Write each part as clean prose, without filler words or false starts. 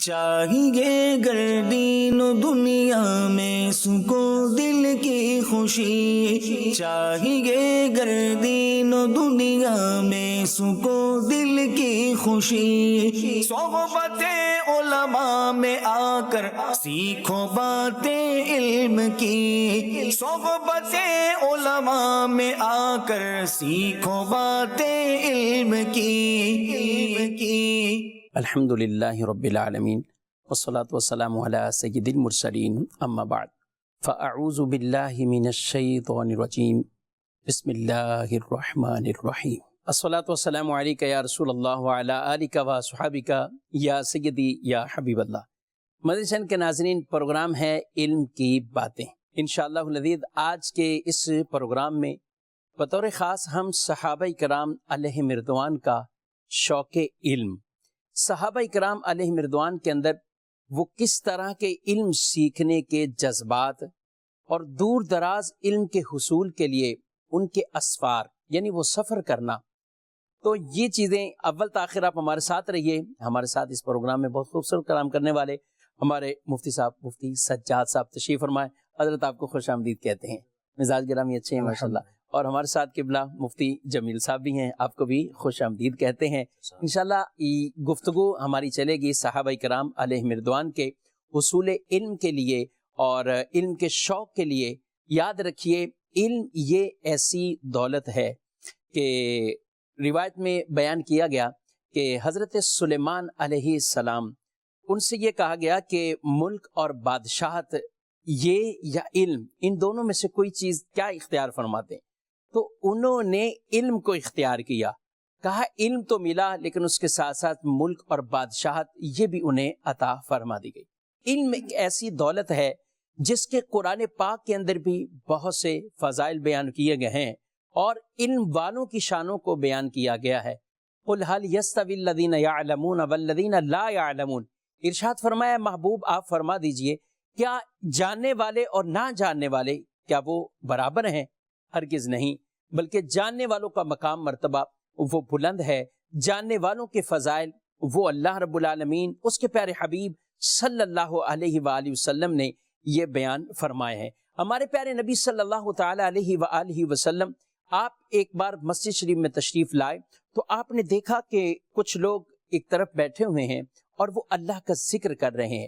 چاہیے گردین و دنیا میں سکون دل کی خوشی، چاہیے گردین و دنیا میں سکون دل کی خوشی، صحبت علماء میں آ کر سیکھو باتیں علم کی، صحبت علماء میں آ کر سیکھو باتیں علم کی۔ الحمد للہ رب العالمین والصلاة والسلام علی سید المرسلین، اما بعد فاعوذ باللہ من الشیطان الرجیم، بسم اللہ الرحمن الرحیم۔ الصلاة والسلام علیک یا رسول اللہ وعلی آلک و صحابک یا سیدی یا حبیب اللہ۔ مدنی چینل کے ناظرین، پروگرام ہے علم کی باتیں۔ انشاءاللہ العزیز آج کے اس پروگرام میں بطور خاص ہم صحابہ کرام علیہم رضوان کا شوق علم، صحابہ کرام علیہم رضوان کے اندر وہ کس طرح کے علم سیکھنے کے جذبات اور دور دراز علم کے حصول کے لیے ان کے اسفار یعنی وہ سفر کرنا، تو یہ چیزیں اول تاخیر آپ ہمارے ساتھ رہیے۔ ہمارے ساتھ اس پروگرام میں بہت خوبصورت کلام کرنے والے ہمارے مفتی صاحب مفتی سجاد صاحب تشریف فرمائے۔ حضرت آپ کو خوش آمدید کہتے ہیں، مزاج گرامی اچھے ہیں ماشاءاللہ۔ اور ہمارے ساتھ قبلہ مفتی جمیل صاحب بھی ہیں، آپ کو بھی خوش آمدید کہتے ہیں۔ انشاءاللہ گفتگو ہماری چلے گی صحابہ کرام علیہم رضوان کے حصول علم کے لیے اور علم کے شوق کے لیے۔ یاد رکھیے، علم یہ ایسی دولت ہے کہ روایت میں بیان کیا گیا کہ حضرت سلیمان علیہ السلام، ان سے یہ کہا گیا کہ ملک اور بادشاہت یہ یا علم، ان دونوں میں سے کوئی چیز کیا اختیار فرماتے ہیں؟ تو انہوں نے علم کو اختیار کیا، کہا علم تو ملا لیکن اس کے ساتھ ساتھ ملک اور بادشاہت یہ بھی انہیں عطا فرما دی گئی۔ علم ایک ایسی دولت ہے جس کے قرآن پاک کے اندر بھی بہت سے فضائل بیان کیے گئے ہیں اور علم والوں کی شانوں کو بیان کیا گیا ہے۔ قُلْ هَلْ يَسْتَوِي الَّذِينَ يَعْلَمُونَ وَالَّذِينَ لَا يَعْلَمُونَ، ارشاد فرمایا محبوب آپ فرما دیجئے، کیا جاننے والے اور نہ جاننے والے کیا وہ برابر ہیں؟ ہرگز نہیں، بلکہ جاننے والوں کا مقام مرتبہ وہ بلند ہے، جاننے والوں کے فضائل وہ اللہ رب العالمین اس کے پیارے حبیب صلی اللہ علیہ وآلہ وسلم نے یہ بیان فرمائے ہیں۔ ہمارے پیارے نبی صلی اللہ تعالی علیہ وآلہ وسلم آپ ایک بار مسجد شریف میں تشریف لائے تو آپ نے دیکھا کہ کچھ لوگ ایک طرف بیٹھے ہوئے ہیں اور وہ اللہ کا ذکر کر رہے ہیں،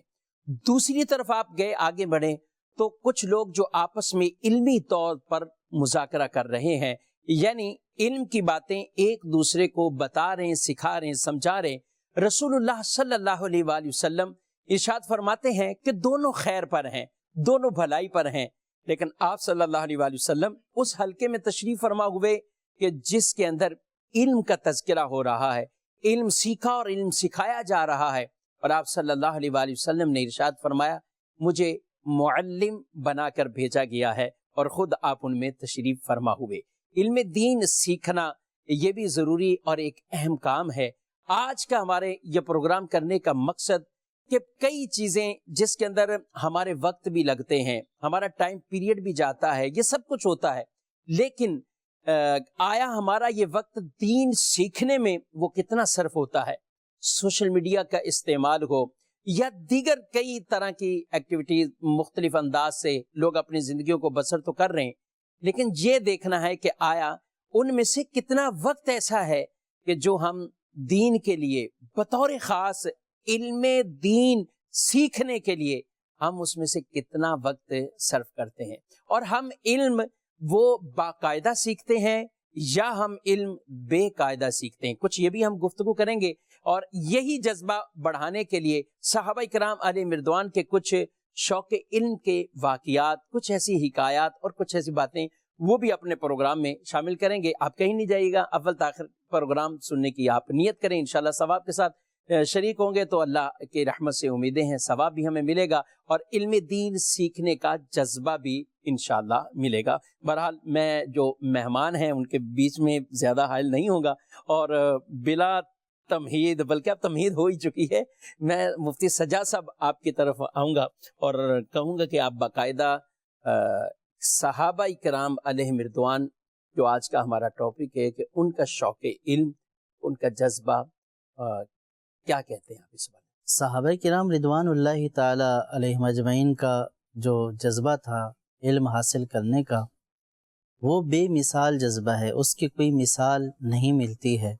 دوسری طرف آپ گئے آگے بڑھے تو کچھ لوگ جو آپس میں علمی طور پر مذاکرہ کر رہے ہیں، یعنی علم کی باتیں ایک دوسرے کو بتا رہے ہیں، سکھا رہے ہیں، سمجھا رہے ہیں۔ رسول اللہ صلی اللہ علیہ وآلہ وسلم ارشاد فرماتے ہیں کہ دونوں خیر پر ہیں، دونوں بھلائی پر ہیں، لیکن آپ صلی اللہ علیہ وآلہ وسلم اس حلقے میں تشریف فرما ہوئے کہ جس کے اندر علم کا تذکرہ ہو رہا ہے، علم سیکھا اور علم سکھایا جا رہا ہے، اور آپ صلی اللہ علیہ وآلہ وسلم نے ارشاد فرمایا مجھے معلم بنا کر بھیجا گیا ہے، اور خود آپ ان میں تشریف فرما ہوئے۔ علم دین سیکھنا یہ بھی ضروری اور ایک اہم کام ہے۔ آج کا ہمارے یہ پروگرام کرنے کا مقصد کہ کئی چیزیں جس کے اندر ہمارے وقت بھی لگتے ہیں، ہمارا ٹائم پیریڈ بھی جاتا ہے، یہ سب کچھ ہوتا ہے، لیکن آیا ہمارا یہ وقت دین سیکھنے میں وہ کتنا صرف ہوتا ہے؟ سوشل میڈیا کا استعمال ہو یا دیگر کئی طرح کی ایکٹیویٹیز، مختلف انداز سے لوگ اپنی زندگیوں کو بسر تو کر رہے ہیں، لیکن یہ دیکھنا ہے کہ آیا ان میں سے کتنا وقت ایسا ہے کہ جو ہم دین کے لیے بطور خاص علم دین سیکھنے کے لیے ہم اس میں سے کتنا وقت صرف کرتے ہیں، اور ہم علم وہ باقاعدہ سیکھتے ہیں یا ہم علم بے قاعدہ سیکھتے ہیں۔ کچھ یہ بھی ہم گفتگو کریں گے، اور یہی جذبہ بڑھانے کے لیے صحابہ کرام علیہم رضوان کے کچھ شوق علم کے واقعات، کچھ ایسی حکایات اور کچھ ایسی باتیں وہ بھی اپنے پروگرام میں شامل کریں گے۔ آپ کہیں نہیں جائیے گا، اول تاخر پروگرام سننے کی آپ نیت کریں، انشاءاللہ ثواب کے ساتھ شریک ہوں گے تو اللہ کی رحمت سے امیدیں ہیں ثواب بھی ہمیں ملے گا اور علم دین سیکھنے کا جذبہ بھی انشاءاللہ ملے گا۔ بہرحال میں جو مہمان ہیں ان کے بیچ میں زیادہ حائل نہیں ہوگا، اور بلا تمہید، بلکہ اب تمہید ہو ہی چکی ہے، میں مفتی سجاد صاحب آپ کی طرف آؤں گا اور کہوں گا کہ آپ باقاعدہ صحابہ کرام علیہم رضوان جو آج کا ہمارا ٹاپک ہے کہ ان کا شوق علم، ان کا جذبہ، کیا کہتے ہیں آپ اس بارے میں؟ صحابہ کرام رضوان اللہ تعالی علیہم اجمعین کا جو جذبہ تھا علم حاصل کرنے کا، وہ بے مثال جذبہ ہے، اس کی کوئی مثال نہیں ملتی ہے۔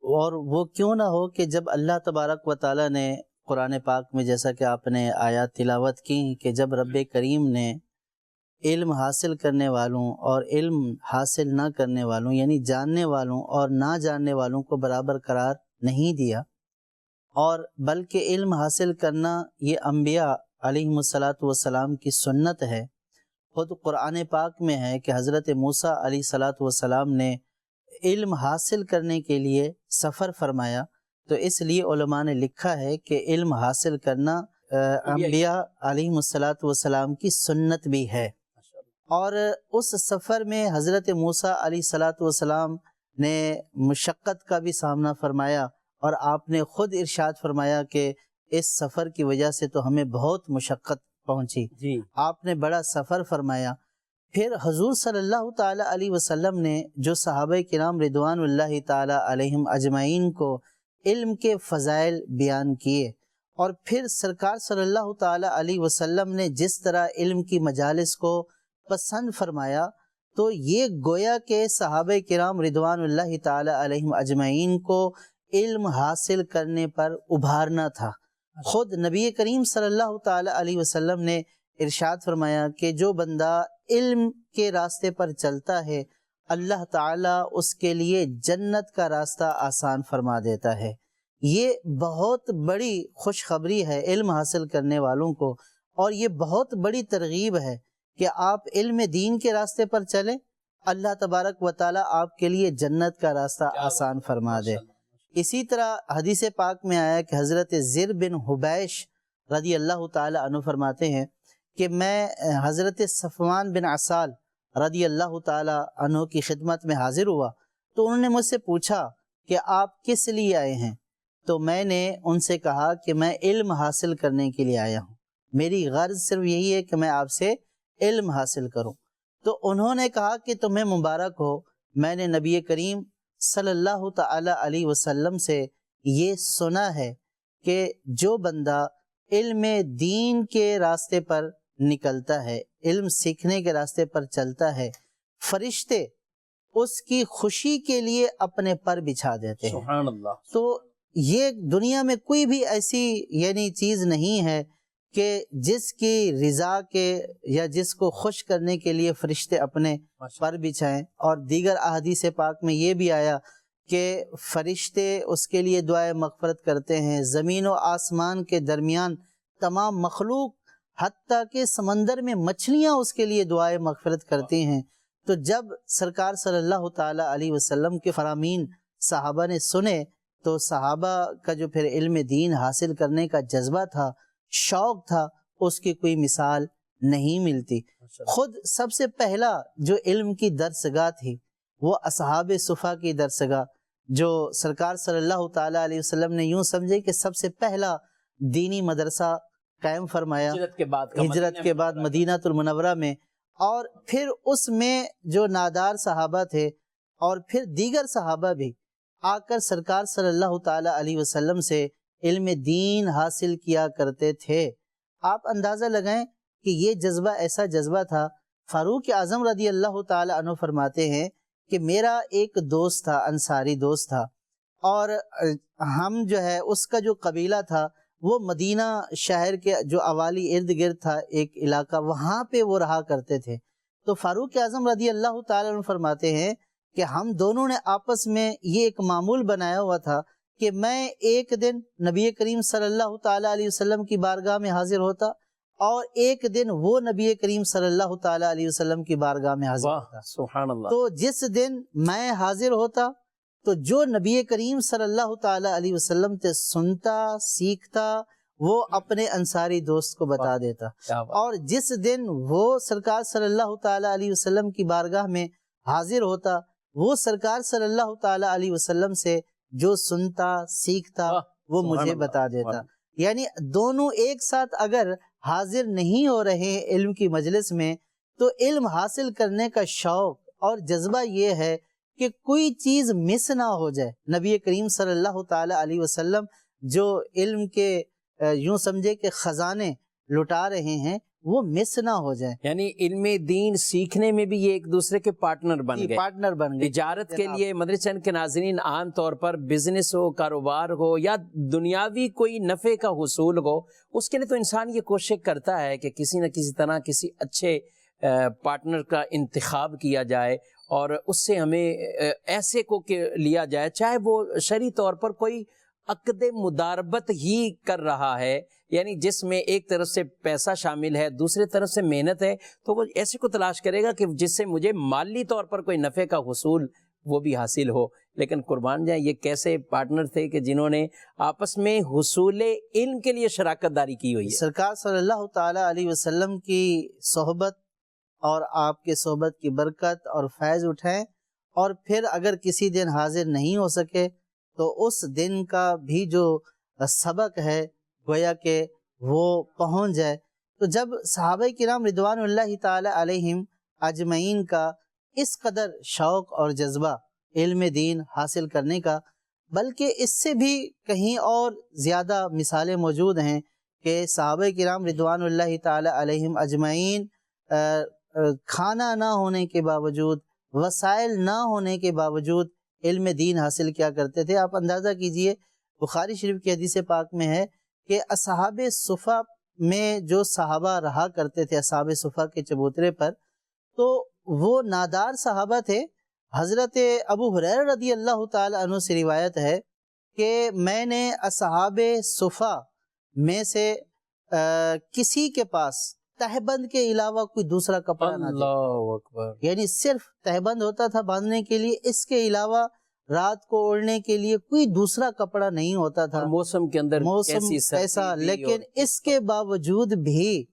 اور وہ کیوں نہ ہو کہ جب اللہ تبارک و تعالی نے قرآن پاک میں، جیسا کہ آپ نے آیات تلاوت کی، کہ جب رب کریم نے علم حاصل کرنے والوں اور علم حاصل نہ کرنے والوں، یعنی جاننے والوں اور نہ جاننے والوں کو برابر قرار نہیں دیا، اور بلکہ علم حاصل کرنا یہ انبیاء علیہم الصلاۃ والسلام کی سنت ہے۔ خود قرآن پاک میں ہے کہ حضرت موسیٰ علیہ الصلاۃ والسلام نے علم حاصل کرنے کے لیے سفر فرمایا، تو اس لیے علماء نے لکھا ہے کہ علم حاصل کرنا انبیاء علیہم الصلاۃ والسلام کی سنت بھی ہے۔ اور اس سفر میں حضرت موسیٰ علیہ الصلاۃ والسلام نے مشقت کا بھی سامنا فرمایا، اور آپ نے خود ارشاد فرمایا کہ اس سفر کی وجہ سے تو ہمیں بہت مشقت پہنچی، آپ نے بڑا سفر فرمایا۔ پھر حضور صلی اللہ تعالی علیہ وسلم نے جو صحابہ کرام رضوان اللہ تعالی علیہم اجمعین کو علم کے فضائل بیان کیے، اور پھر سرکار صلی اللہ تعالی علیہ وسلم نے جس طرح علم کی مجالس کو پسند فرمایا، تو یہ گویا کہ صحابہ کرام رضوان اللہ تعالی علیہم اجمعین کو علم حاصل کرنے پر ابھارنا تھا۔ خود نبی کریم صلی اللہ تعالی علیہ وسلم نے ارشاد فرمایا کہ جو بندہ علم کے راستے پر چلتا ہے، اللہ تعالیٰ اس کے لیے جنت کا راستہ آسان فرما دیتا ہے۔ یہ بہت بڑی خوشخبری ہے علم حاصل کرنے والوں کو، اور یہ بہت بڑی ترغیب ہے کہ آپ علم دین کے راستے پر چلیں، اللہ تبارک و تعالیٰ آپ کے لیے جنت کا راستہ آسان فرما دے۔ اسی طرح حدیث پاک میں آیا کہ حضرت زر بن حبیش رضی اللہ تعالی عنہ فرماتے ہیں کہ میں حضرت صفوان بن عسال رضی اللہ تعالی عنہ کی خدمت میں حاضر ہوا، تو انہوں نے مجھ سے پوچھا کہ آپ کس لیے آئے ہیں؟ تو میں نے ان سے کہا کہ میں علم حاصل کرنے کے لیے آیا ہوں، میری غرض صرف یہی ہے کہ میں آپ سے علم حاصل کروں۔ تو انہوں نے کہا کہ تمہیں مبارک ہو، میں نے نبی کریم صلی اللہ تعالی علیہ وسلم سے یہ سنا ہے کہ جو بندہ علم دین کے راستے پر نکلتا ہے، علم سیکھنے کے راستے پر چلتا ہے، فرشتے اس کی خوشی کے لیے اپنے پر بچھا دیتے ہیں۔ سبحان اللہ۔ تو یہ دنیا میں کوئی بھی ایسی یعنی چیز نہیں ہے کہ جس کی رضا کے یا جس کو خوش کرنے کے لیے فرشتے اپنے پر بچھائیں۔ اور دیگر احادیث پاک میں یہ بھی آیا کہ فرشتے اس کے لیے دعائے مغفرت کرتے ہیں، زمین و آسمان کے درمیان تمام مخلوق حتیٰ کہ سمندر میں مچھلیاں اس کے لیے دعائے مغفرت کرتی ہیں۔ تو جب سرکار صلی اللہ تعالی علیہ وسلم کے فرامین صحابہ نے سنے، تو صحابہ کا جو پھر علم دین حاصل کرنے کا جذبہ تھا، شوق تھا، اس کی کوئی مثال نہیں ملتی۔ خود سب سے پہلا جو علم کی درسگاہ تھی وہ اصحاب صفا کی درسگاہ، جو سرکار صلی اللہ تعالی علیہ وسلم نے یوں سمجھے کہ سب سے پہلا دینی مدرسہ قائم فرمایا ہجرت کے بعد مدینہ المنورہ میں، اور پھر اس میں جو نادار صحابہ تھے اور پھر دیگر صحابہ بھی آ کر سرکار صلی اللہ تعالی علیہ وسلم سے علم دین حاصل کیا کرتے تھے۔ آپ اندازہ لگائیں کہ یہ جذبہ ایسا جذبہ تھا۔ فاروق اعظم رضی اللہ تعالی عنہ فرماتے ہیں کہ میرا ایک دوست تھا، انصاری دوست تھا، اور ہم جو ہے اس کا جو قبیلہ تھا وہ مدینہ شہر کے جو اوالی ارد گرد تھا ایک علاقہ، وہاں پہ وہ رہا کرتے تھے۔ تو فاروق اعظم رضی اللہ تعالی عنہ فرماتے ہیں کہ ہم دونوں نے آپس میں یہ ایک معمول بنایا ہوا تھا کہ میں ایک دن نبی کریم صلی اللہ تعالی علیہ وسلم کی بارگاہ میں حاضر ہوتا، اور ایک دن وہ نبی کریم صلی اللہ تعالی علیہ وسلم کی بارگاہ میں حاضر ہوتا۔ سبحان اللہ۔ تو جس دن میں حاضر ہوتا تو جو نبی کریم صلی اللہ تعالی علیہ وسلم سے سنتا سیکھتا وہ اپنے انصاری دوست کو بتا دیتا، اور جس دن وہ سرکار صلی اللہ تعالی علیہ وسلم کی بارگاہ میں حاضر ہوتا وہ سرکار صلی اللہ تعالی علیہ وسلم سے جو سنتا سیکھتا وہ مجھے بتا دیتا۔ یعنی دونوں ایک ساتھ اگر حاضر نہیں ہو رہے ہیں علم کی مجلس میں، تو علم حاصل کرنے کا شوق اور جذبہ یہ ہے کہ کوئی چیز مس نہ ہو جائے۔ نبی کریم صلی اللہ تعالی علیہ وسلم جو علم کے یوں سمجھے کہ خزانے لٹا رہے ہیں وہ مس نہ ہو جائیں. یعنی علم دین سیکھنے میں بھی یہ ایک دوسرے کے پارٹنر بن گئے. پارٹنر بن گئے. تجارت کے لیے مدرسہ چینل کے ناظرین عام طور پر بزنس ہو، کاروبار ہو یا دنیاوی کوئی نفع کا حصول ہو، اس کے لیے تو انسان یہ کوشش کرتا ہے کہ کسی نہ کسی طرح کسی اچھے پارٹنر کا انتخاب کیا جائے اور اس سے ہمیں ایسے کو لیا جائے، چاہے وہ شرعی طور پر کوئی عقد مداربت ہی کر رہا ہے، یعنی جس میں ایک طرف سے پیسہ شامل ہے، دوسری طرف سے محنت ہے، تو وہ ایسے کو تلاش کرے گا کہ جس سے مجھے مالی طور پر کوئی نفع کا حصول وہ بھی حاصل ہو. لیکن قربان جائیں یہ کیسے پارٹنر تھے کہ جنہوں نے آپس میں حصول علم کے لیے شراکت داری کی ہوئی ہے. سرکار صلی اللہ تعالی علیہ وسلم کی صحبت اور آپ کے صحبت کی برکت اور فیض اٹھائیں، اور پھر اگر کسی دن حاضر نہیں ہو سکے تو اس دن کا بھی جو سبق ہے گویا کہ وہ پہنچ جائے. تو جب صحابہ کرام رضوان اللہ تعالی علیہم اجمعین کا اس قدر شوق اور جذبہ علم دین حاصل کرنے کا، بلکہ اس سے بھی کہیں اور زیادہ مثالیں موجود ہیں کہ صحابہ کرام رضوان اللہ تعالی علیہم اجمعین کھانا نہ ہونے کے باوجود، وسائل نہ ہونے کے باوجود علم دین حاصل کیا کرتے تھے. آپ اندازہ کیجئے بخاری شریف کی حدیث پاک میں ہے کہ اصحاب صفہ میں جو صحابہ رہا کرتے تھے، اصحاب صفہ کے چبوترے پر، تو وہ نادار صحابہ تھے. حضرت ابو ہریرہ رضی اللہ تعالی عنہ سے روایت ہے کہ میں نے اصحاب صفہ میں سے کسی کے پاس تہبند کے علاوہ کوئی دوسرا کپڑا نہ تھا. اللہ اکبر. یعنی صرف تہبند ہوتا تھا باندھنے کے لیے، اس کے علاوہ رات کو اوڑھنے کے لیے کوئی دوسرا کپڑا نہیں ہوتا تھا. موسم کے اندر موسم ایسا، لیکن اس کے باوجود بھی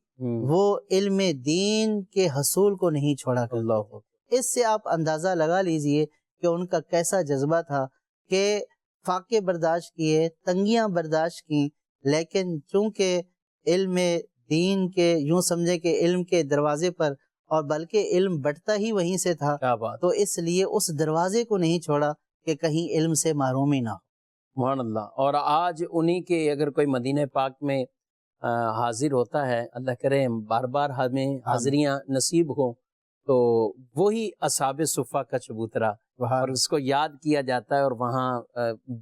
وہ علم دین کے حصول کو نہیں چھوڑا کرتے. اللہ. اس سے آپ اندازہ لگا لیجئے کہ ان کا کیسا جذبہ تھا کہ فاقے برداشت کیے، تنگیاں برداشت کی، لیکن چونکہ علم دین کے یوں سمجھے کہ علم کے دروازے پر، اور بلکہ علم بٹتا ہی وہیں سے تھا، تو اس لیے اس دروازے کو نہیں چھوڑا کہ کہیں علم سے محرومی نہ ہو. سبحان اللہ. اور آج انہی کے اگر کوئی مدینہ پاک میں حاضر ہوتا ہے، اللہ کرے بار بار ہمیں حاضریاں نصیب ہوں، تو وہی اصحاب صفہ کا چبوترا، اور اس کو یاد کیا جاتا ہے اور وہاں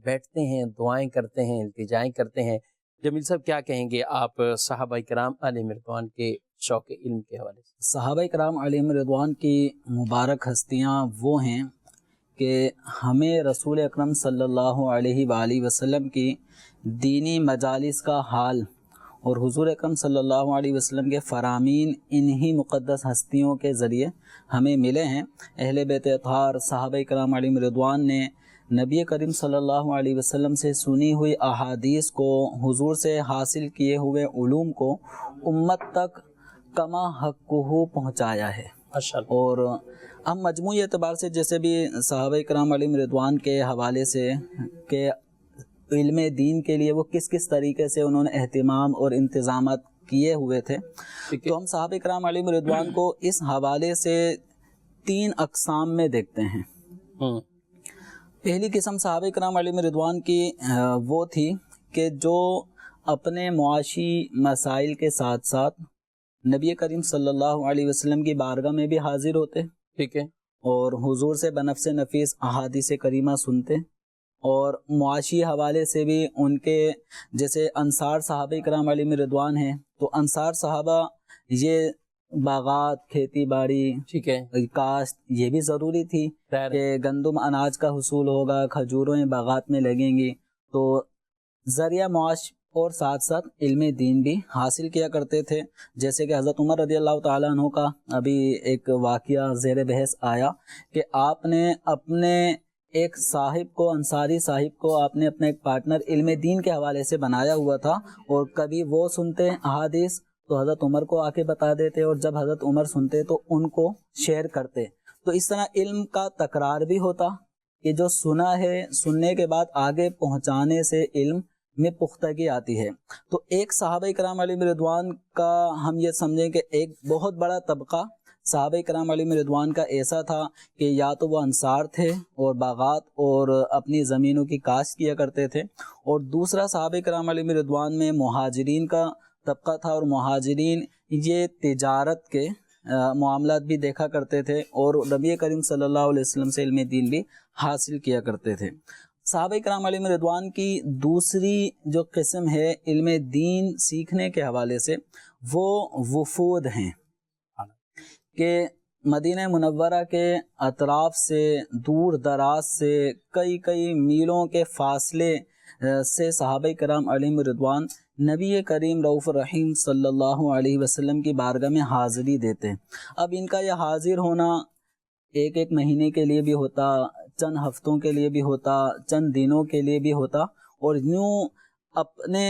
بیٹھتے ہیں، دعائیں کرتے ہیں، التجائیں کرتے ہیں. جمیل صاحب کیا کہیں گے آپ صحابہ کرام علیہم رضوان کے شوق علم کے حوالے سے؟ صحابہ کرام علیہم رضوان کی مبارک ہستیاں وہ ہیں کہ ہمیں رسول اکرم صلی اللہ علیہ وآلہ وسلم کی دینی مجالس کا حال اور حضور اکرم صلی اللہ علیہ وسلم کے فرامین انہی مقدس ہستیوں کے ذریعے ہمیں ملے ہیں. اہل بیت اطہار صحابہ کرام علیہم رضوان نے نبی کریم صلی اللہ علیہ وسلم سے سنی ہوئی احادیث کو، حضور سے حاصل کیے ہوئے علوم کو امت تک کما حقہ پہنچایا ہے. اور ہم مجموعی اعتبار سے جیسے بھی صحابہ کرام علیہم رضوان کے حوالے سے کہ علم دین کے لیے وہ کس کس طریقے سے انہوں نے اہتمام اور انتظامات کیے ہوئے تھے، تو ہم صحابہ کرام علیہم رضوان کو اس حوالے سے 3 اقسام میں دیکھتے ہیں. پہلی قسم صحابہ کرام علیہم رضوان کی وہ تھی کہ جو اپنے معاشی مسائل کے ساتھ ساتھ نبی کریم صلی اللہ علیہ وسلم کی بارگاہ میں بھی حاضر ہوتے، ٹھیک ہے، اور حضور سے بنفس نفیس احادیث کریمہ سنتے، اور معاشی حوالے سے بھی ان کے جیسے انصار صحابہ کرام علیہم رضوان ہیں، تو انصار صحابہ یہ باغات، کھیتی باڑی، ٹھیک ہے، کاشت یہ بھی ضروری تھی کہ گندم اناج کا حصول ہوگا، کھجوریں باغات میں لگیں گی، تو ذریعہ معاش اور ساتھ ساتھ علم دین بھی حاصل کیا کرتے تھے. جیسے کہ حضرت عمر رضی اللہ تعالیٰ عنہ کا ابھی ایک واقعہ زیر بحث آیا کہ آپ نے اپنے ایک صاحب کو، انصاری صاحب کو، آپ نے اپنا ایک پارٹنر علم دین کے حوالے سے بنایا ہوا تھا، اور کبھی وہ سنتے احادیث تو حضرت عمر کو آ کے بتا دیتے، اور جب حضرت عمر سنتے تو ان کو شیئر کرتے. تو اس طرح علم کا تکرار بھی ہوتا کہ جو سنا ہے، سننے کے بعد آگے پہنچانے سے علم میں پختگی آتی ہے. تو ایک صحابہ کرام علیہ رضوان کا ہم یہ سمجھیں کہ ایک بہت بڑا طبقہ صحابہ کرام علیہم رضوان کا ایسا تھا کہ یا تو وہ انصار تھے اور باغات اور اپنی زمینوں کی کاشت کیا کرتے تھے، اور دوسرا صحابہ کرام علیہم رضوان میں مہاجرین کا طبقہ تھا، اور مہاجرین یہ تجارت کے معاملات بھی دیکھا کرتے تھے اور نبی کریم صلی اللہ علیہ وسلم سے علم دین بھی حاصل کیا کرتے تھے۔ صحابہ کرام علیہم رضوان کی دوسری جو قسم ہے علم دین سیکھنے کے حوالے سے، وہ وفود ہیں کہ مدینہ منورہ کے اطراف سے، دور دراز سے، کئی میلوں کے فاصلے سے صحابہ کرام علیہم رضوان نبی کریم رؤوف الرحیم صلی اللہ علیہ وسلم کی بارگاہ میں حاضری دیتے ہیں۔ اب ان کا یہ حاضر ہونا ایک مہینے کے لیے بھی ہوتا، چند ہفتوں کے لیے بھی ہوتا، چند دنوں کے لیے بھی ہوتا، اور یوں اپنے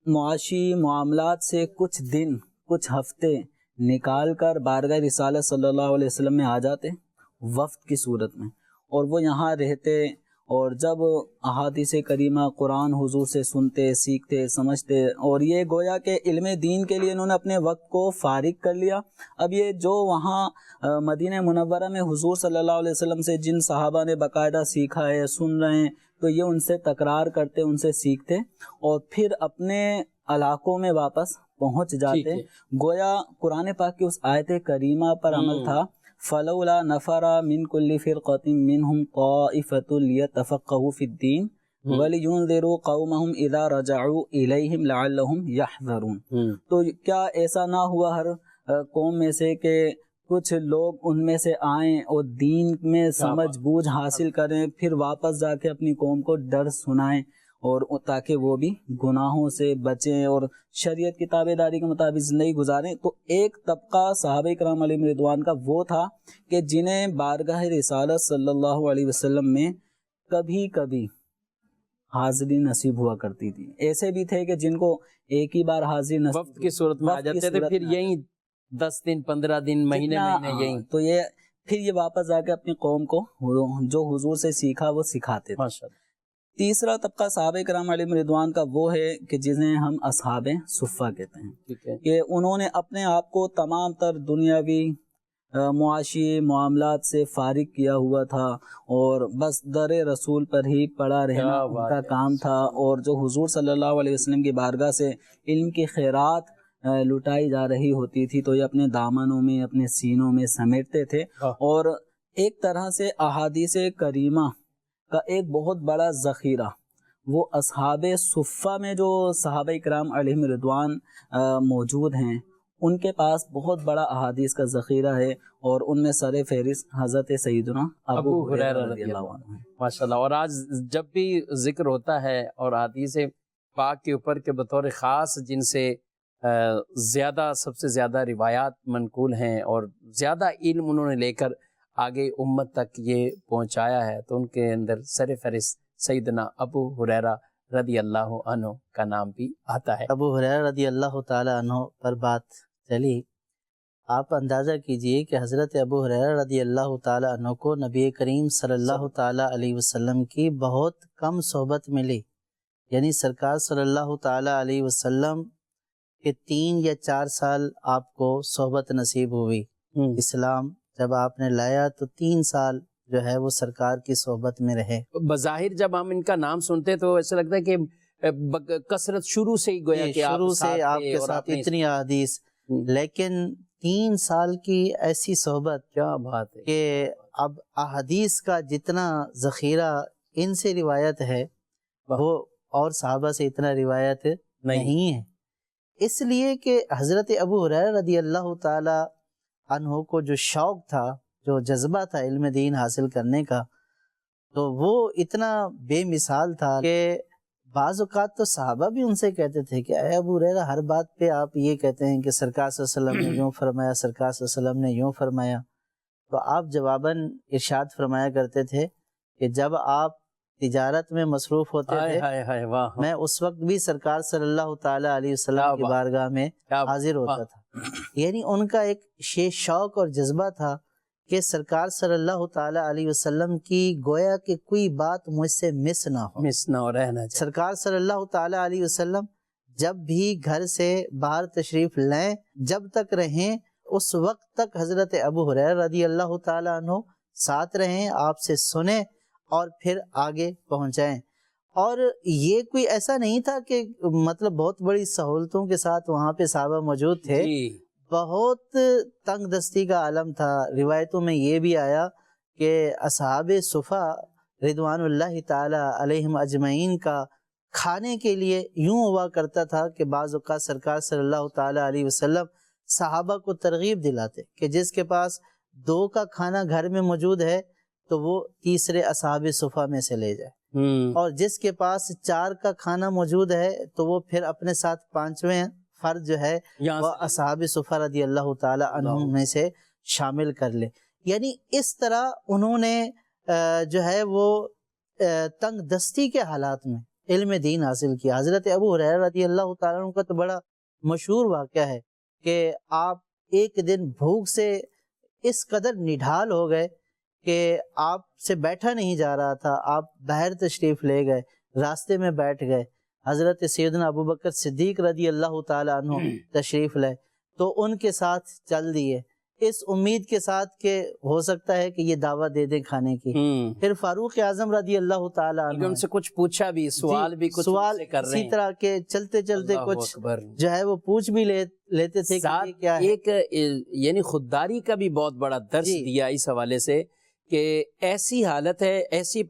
معاشی معاملات سے کچھ دن، کچھ ہفتے نکال کر بارگاہ رسالت صلی اللہ علیہ وسلم میں آ جاتے وفد کی صورت میں، اور وہ یہاں رہتے، اور جب احادیث کریمہ قرآن حضور سے سنتے، سیکھتے، سمجھتے، اور یہ گویا کہ علم دین کے لیے انہوں نے اپنے وقت کو فارغ کر لیا۔ اب یہ جو وہاں مدینہ منورہ میں حضور صلی اللہ علیہ وسلم سے جن صحابہ نے باقاعدہ سیکھا ہے، سن رہے ہیں، تو یہ ان سے تکرار کرتے، ان سے سیکھتے، اور پھر اپنے علاقوں میں واپس پہنچ جاتے۔ گویا قرآن پاک کی اس آیت کریمہ پر عمل تھا، فلولا نفر من كل فرقة منهم طائفة ليتفقهوا في الدين ولينذروا قومهم اذا رجعوا اليهم لعلهم يحذرون۔ تو کیا ایسا نہ ہوا ہر قوم میں سے کہ کچھ لوگ ان میں سے آئیں اور دین میں سمجھ بوجھ حاصل کریں، پھر واپس جا کے اپنی قوم کو ڈر سنائیں، اور تاکہ وہ بھی گناہوں سے بچیں اور شریعت کی تابع داری کے مطابق زندگی گزاریں۔ تو ایک طبقہ صحابہ کرام علیہم رضوان کا وہ تھا کہ جنہیں بارگاہ رسالت صلی اللہ علیہ وسلم میں کبھی کبھی حاضری نصیب ہوا کرتی تھی۔ ایسے بھی تھے کہ جن کو ایک ہی بار حاضری نصیب وفد کی صورت میں آ جاتے تھے، پھر یہیں 10 دن 15 دن مہینے یہیں، تو یہ پھر یہ واپس جا کے اپنی قوم کو جو حضور سے سیکھا وہ سکھاتے تھے۔ تیسرا طبقہ صحابہ کرام علیہم رضوان کا وہ ہے کہ جنہیں ہم اصحاب صفہ کہتے ہیں، کہ انہوں نے اپنے آپ کو تمام تر دنیاوی معاشی معاملات سے فارغ کیا ہوا تھا، اور بس در رسول پر ہی پڑا رہنا ان کا کام تھا، اور جو حضور صلی اللہ علیہ وسلم کی بارگاہ سے علم کی خیرات لٹائی جا رہی ہوتی تھی تو یہ اپنے دامنوں میں، اپنے سینوں میں سمیٹتے تھے، اور ایک طرح سے احادیث کریمہ کا ایک بہت بڑا ذخیرہ وہ اصحاب صفہ میں جو صحابہ کرام علیہم رضوان موجود ہیں ان کے پاس بہت بڑا احادیث کا ذخیرہ ہے، اور ان میں سر فہرست حضرت سیدنا ابو ہریرہ رضی اللہ عنہ۔ ماشاءاللہ، اور آج جب بھی ذکر ہوتا ہے اور حدیث پاک کے اوپر کے بطور خاص جن سے سب سے زیادہ روایات منقول ہیں اور زیادہ علم انہوں نے لے کر آگے امت تک یہ پہنچایا ہے، تو ان کے اندر سر فہرست سیدنا ابو ہریرہ رضی اللہ عنہ کا نام بھی آتا ہے۔ ابو ہریرہ رضی اللہ تعالی عنہ پر بات چلی، آپ اندازہ کیجئے کہ حضرت ابو ہریرہ رضی اللہ تعالی عنہ کو نبی کریم صلی اللہ تعالی علیہ وسلم کی بہت کم صحبت ملی، یعنی سرکار صلی اللہ تعالی علیہ وسلم کے 3 یا 4 سال آپ کو صحبت نصیب ہوئی۔ اسلام جب آپ نے لایا تو 3 سال جو ہے وہ سرکار کی صحبت میں رہے۔ بظاہر جب ہم ان کا نام سنتے تو ایسا لگتا ہے کہ کثرت شروع سے ہی گویا کہ شروع سے آپ کے ساتھ اتنی احادیث، لیکن 3 سال کی ایسی صحبت، کیا بات ہے، کہ اب احادیث کا جتنا ذخیرہ ان سے روایت ہے وہ اور صحابہ سے اتنا روایت نہیں ہے، اس لیے کہ حضرت ابو ہریرہ رضی اللہ تعالی عنہ کو جو شوق تھا، جو جذبہ تھا علم دین حاصل کرنے کا، تو وہ اتنا بے مثال تھا کہ بعض اوقات تو صحابہ بھی ان سے کہتے تھے کہ اے ابو ہریرہ، ہر بات پہ آپ یہ کہتے ہیں کہ سرکار صلی اللہ علیہ وسلم نے یوں فرمایا، سرکار صلی اللہ علیہ وسلم نے یوں فرمایا، تو آپ جواباً ارشاد فرمایا کرتے تھے کہ جب آپ تجارت میں مصروف ہوتے تھے میں اس وقت بھی سرکار صلی اللہ تعالی علیہ وسلم کی بارگاہ میں حاضر ہوتا تھا۔ یعنی ان کا ایک شوق اور جذبہ تھا کہ سرکار صلی اللہ تعالی علیہ وسلم کی گویا کہ کوئی بات مجھ سے مس نہ ہو رہنا۔ سرکار صلی اللہ تعالی علیہ وسلم جب بھی گھر سے باہر تشریف لیں، جب تک رہیں اس وقت تک حضرت ابو ہریرہ رضی اللہ تعالیٰ عنہ ساتھ رہیں، آپ سے سنیں اور پھر آگے پہنچائیں۔ اور یہ کوئی ایسا نہیں تھا کہ مطلب بہت بڑی سہولتوں کے ساتھ وہاں پہ صحابہ موجود تھے، بہت تنگ دستی کا عالم تھا۔ روایتوں میں یہ بھی آیا کہ اصحاب صفا رضوان اللہ تعالی علیہم اجمعین کا کھانے کے لیے یوں ہوا کرتا تھا کہ بعض اوقات سرکار صلی اللہ تعالی علیہ وسلم صحابہ کو ترغیب دلاتے کہ جس کے پاس 2 کا کھانا گھر میں موجود ہے تو وہ تیسرے اصحاب صفا میں سے لے جائے، اور جس کے پاس 4 کا کھانا موجود ہے تو وہ پھر اپنے ساتھ 5ویں فرد جو ہے وہ اصحاب صفا رضی اللہ تعالی عنہم میں سے شامل کر لے۔ یعنی اس طرح انہوں نے جو ہے وہ تنگ دستی کے حالات میں علم دین حاصل کیا۔ حضرت ابو ہریرہ رضی اللہ تعالیٰ عنہ کا تو بڑا مشہور واقعہ ہے کہ آپ ایک دن بھوک سے اس قدر نڈھال ہو گئے کہ آپ سے بیٹھا نہیں جا رہا تھا، آپ باہر تشریف لے گئے، راستے میں بیٹھ گئے۔ حضرت سیدنا ابوبکر صدیق رضی اللہ تعالیٰ عنہ تشریف لائے تو ان کے ساتھ چل دیے، اس امید کے ساتھ کہ ہو سکتا ہے کہ یہ دعوت دے دیں کھانے کی۔ پھر فاروق اعظم رضی اللہ تعالیٰ عنہ ان سے کچھ پوچھا بھی، سوال بھی کچھ سوال کر رہے ہیں، اسی طرح کے چلتے چلتے کچھ جو ہے وہ پوچھ بھی لیتے تھے کہ یہ کیا ہے۔ ایک یعنی خودداری کا بھی بہت بڑا درس دیا اس حوالے سے کہ ایسی حالت ہے، ایسی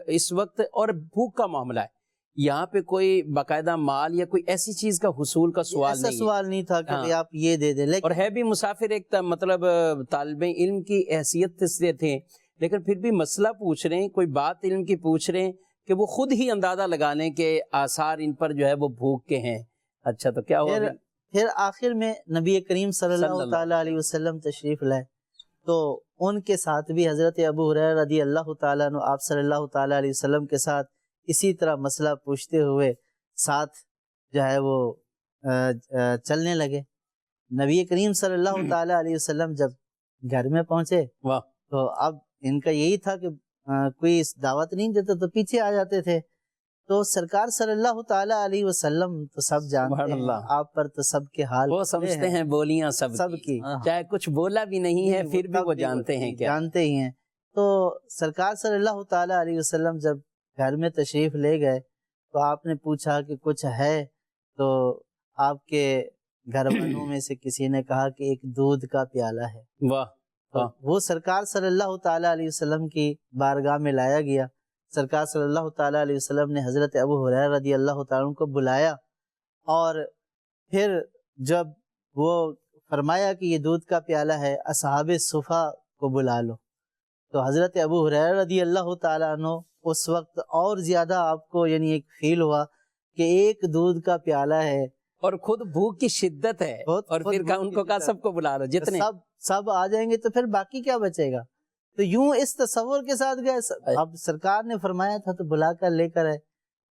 اس وقت اور بھوک کا معاملہ ہے، یہاں پہ کوئی باقاعدہ مال یا کوئی ایسی چیز کا حصول کا سوال ایسا سوال نہیں تھا کہ آپ یہ دے دیں، اور ہے بھی مسافر ایک مطلب طالب علم کی حیثیت سے تھے، لیکن پھر بھی مسئلہ پوچھ رہے ہیں، کوئی بات علم کی پوچھ رہے ہیں کہ وہ خود ہی اندازہ لگا لیں کہ آثار ان پر جو ہے وہ بھوک کے ہیں۔ اچھا تو کیا ہوا؟ پھر آخر میں نبی کریم صلی اللہ تعالیٰ علیہ وسلم تشریف لائے تو ان کے ساتھ بھی حضرت ابو ہریرہ رضی اللہ تعالیٰ عنہ آپ صلی اللہ تعالیٰ علیہ وسلم کے ساتھ اسی طرح مسئلہ پوچھتے ہوئے ساتھ جو ہے وہ چلنے لگے۔ نبی کریم صلی اللہ تعالیٰ علیہ وسلم جب گھر میں پہنچے تو اب ان کا یہی تھا کہ کوئی دعوت نہیں دیتا تو پیچھے آ جاتے تھے، تو سرکار صلی اللہ تعالیٰ علیہ وسلم تو سب جانتے ہیں، آپ پر تو سب کے حال وہ سمجھتے ہیں بولیاں سب کی، چاہے کچھ بولا بھی نہیں ہے پھر بھی وہ جانتے ہیں، کیا جانتے ہی ہیں۔ تو سرکار صلی اللہ تعالیٰ علیہ وسلم جب گھر میں تشریف لے گئے تو آپ نے پوچھا کہ کچھ ہے، تو آپ کے گھر والوں میں سے کسی نے کہا کہ ایک دودھ کا پیالہ ہے۔ وہ سرکار صلی اللہ تعالیٰ علیہ وسلم کی بارگاہ میں لایا گیا۔ سرکار صلی اللہ تعالیٰ علیہ وسلم نے حضرت ابو ہریرہ رضی اللہ تعالیٰ عنہ کو بلایا، اور پھر جب وہ فرمایا کہ یہ دودھ کا پیالہ ہے، اصحاب صفا کو بلا لو، تو حضرت ابو ہریرہ رضی اللہ تعالیٰ عنہ اس وقت اور زیادہ آپ کو یعنی ایک فیل ہوا کہ ایک دودھ کا پیالہ ہے اور خود بھوک کی شدت ہے، اور پھر ان کو کہا سب کو بلا لو، جتنے سب آ جائیں گے تو پھر باقی کیا بچے گا۔ تو یوں اس تصور کے ساتھ گئے، اب سرکار نے فرمایا تھا تو بلا کر لے کر آئے،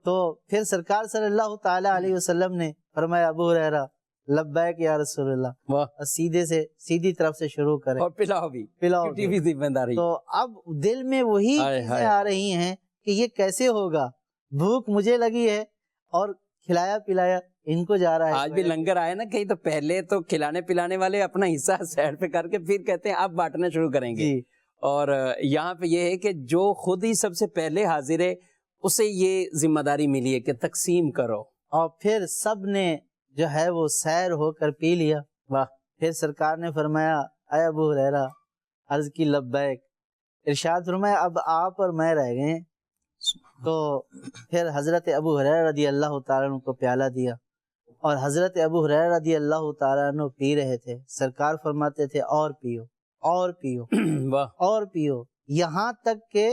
تو پھر سرکار صلی اللہ تعالیٰ علیہ وسلم نے فرمایا ابو ہریرہ لبیک یا رسول اللہ، سیدھی طرف سے شروع کرے اور پلاؤ بھی ذمہ داری۔ تو اب دل میں وہی چیزیں آ رہی ہیں کہ یہ کیسے ہوگا، بھوک مجھے لگی ہے اور کھلایا پلایا ان کو جا رہا ہے۔ آج بھی لنگر آئے نا کہیں تو پہلے تو کھلانے پلانے والے اپنا حصہ سائڈ پہ کر کے پھر کہتے ہیں آپ بانٹنا شروع کریں گے، اور یہاں پہ یہ ہے کہ جو خود ہی سب سے پہلے حاضر ہے اسے یہ ذمہ داری ملی ہے کہ تقسیم کرو، اور پھر سب نے جو ہے وہ سیر ہو کر پی لیا۔ پھر سرکار نے فرمایا اے ابو ہریرہ، عرض کی لبیک، ارشاد فرمایا اب آپ اور میں رہ گئے۔ تو پھر حضرت ابو ہریرہ رضی اللہ تعالیٰ عنہ کو پیالہ دیا، اور حضرت ابو ہریرہ رضی اللہ تعالیٰ عنہ پی رہے تھے، سرکار فرماتے تھے اور پیو اور پیو اور پیو، یہاں تک کہ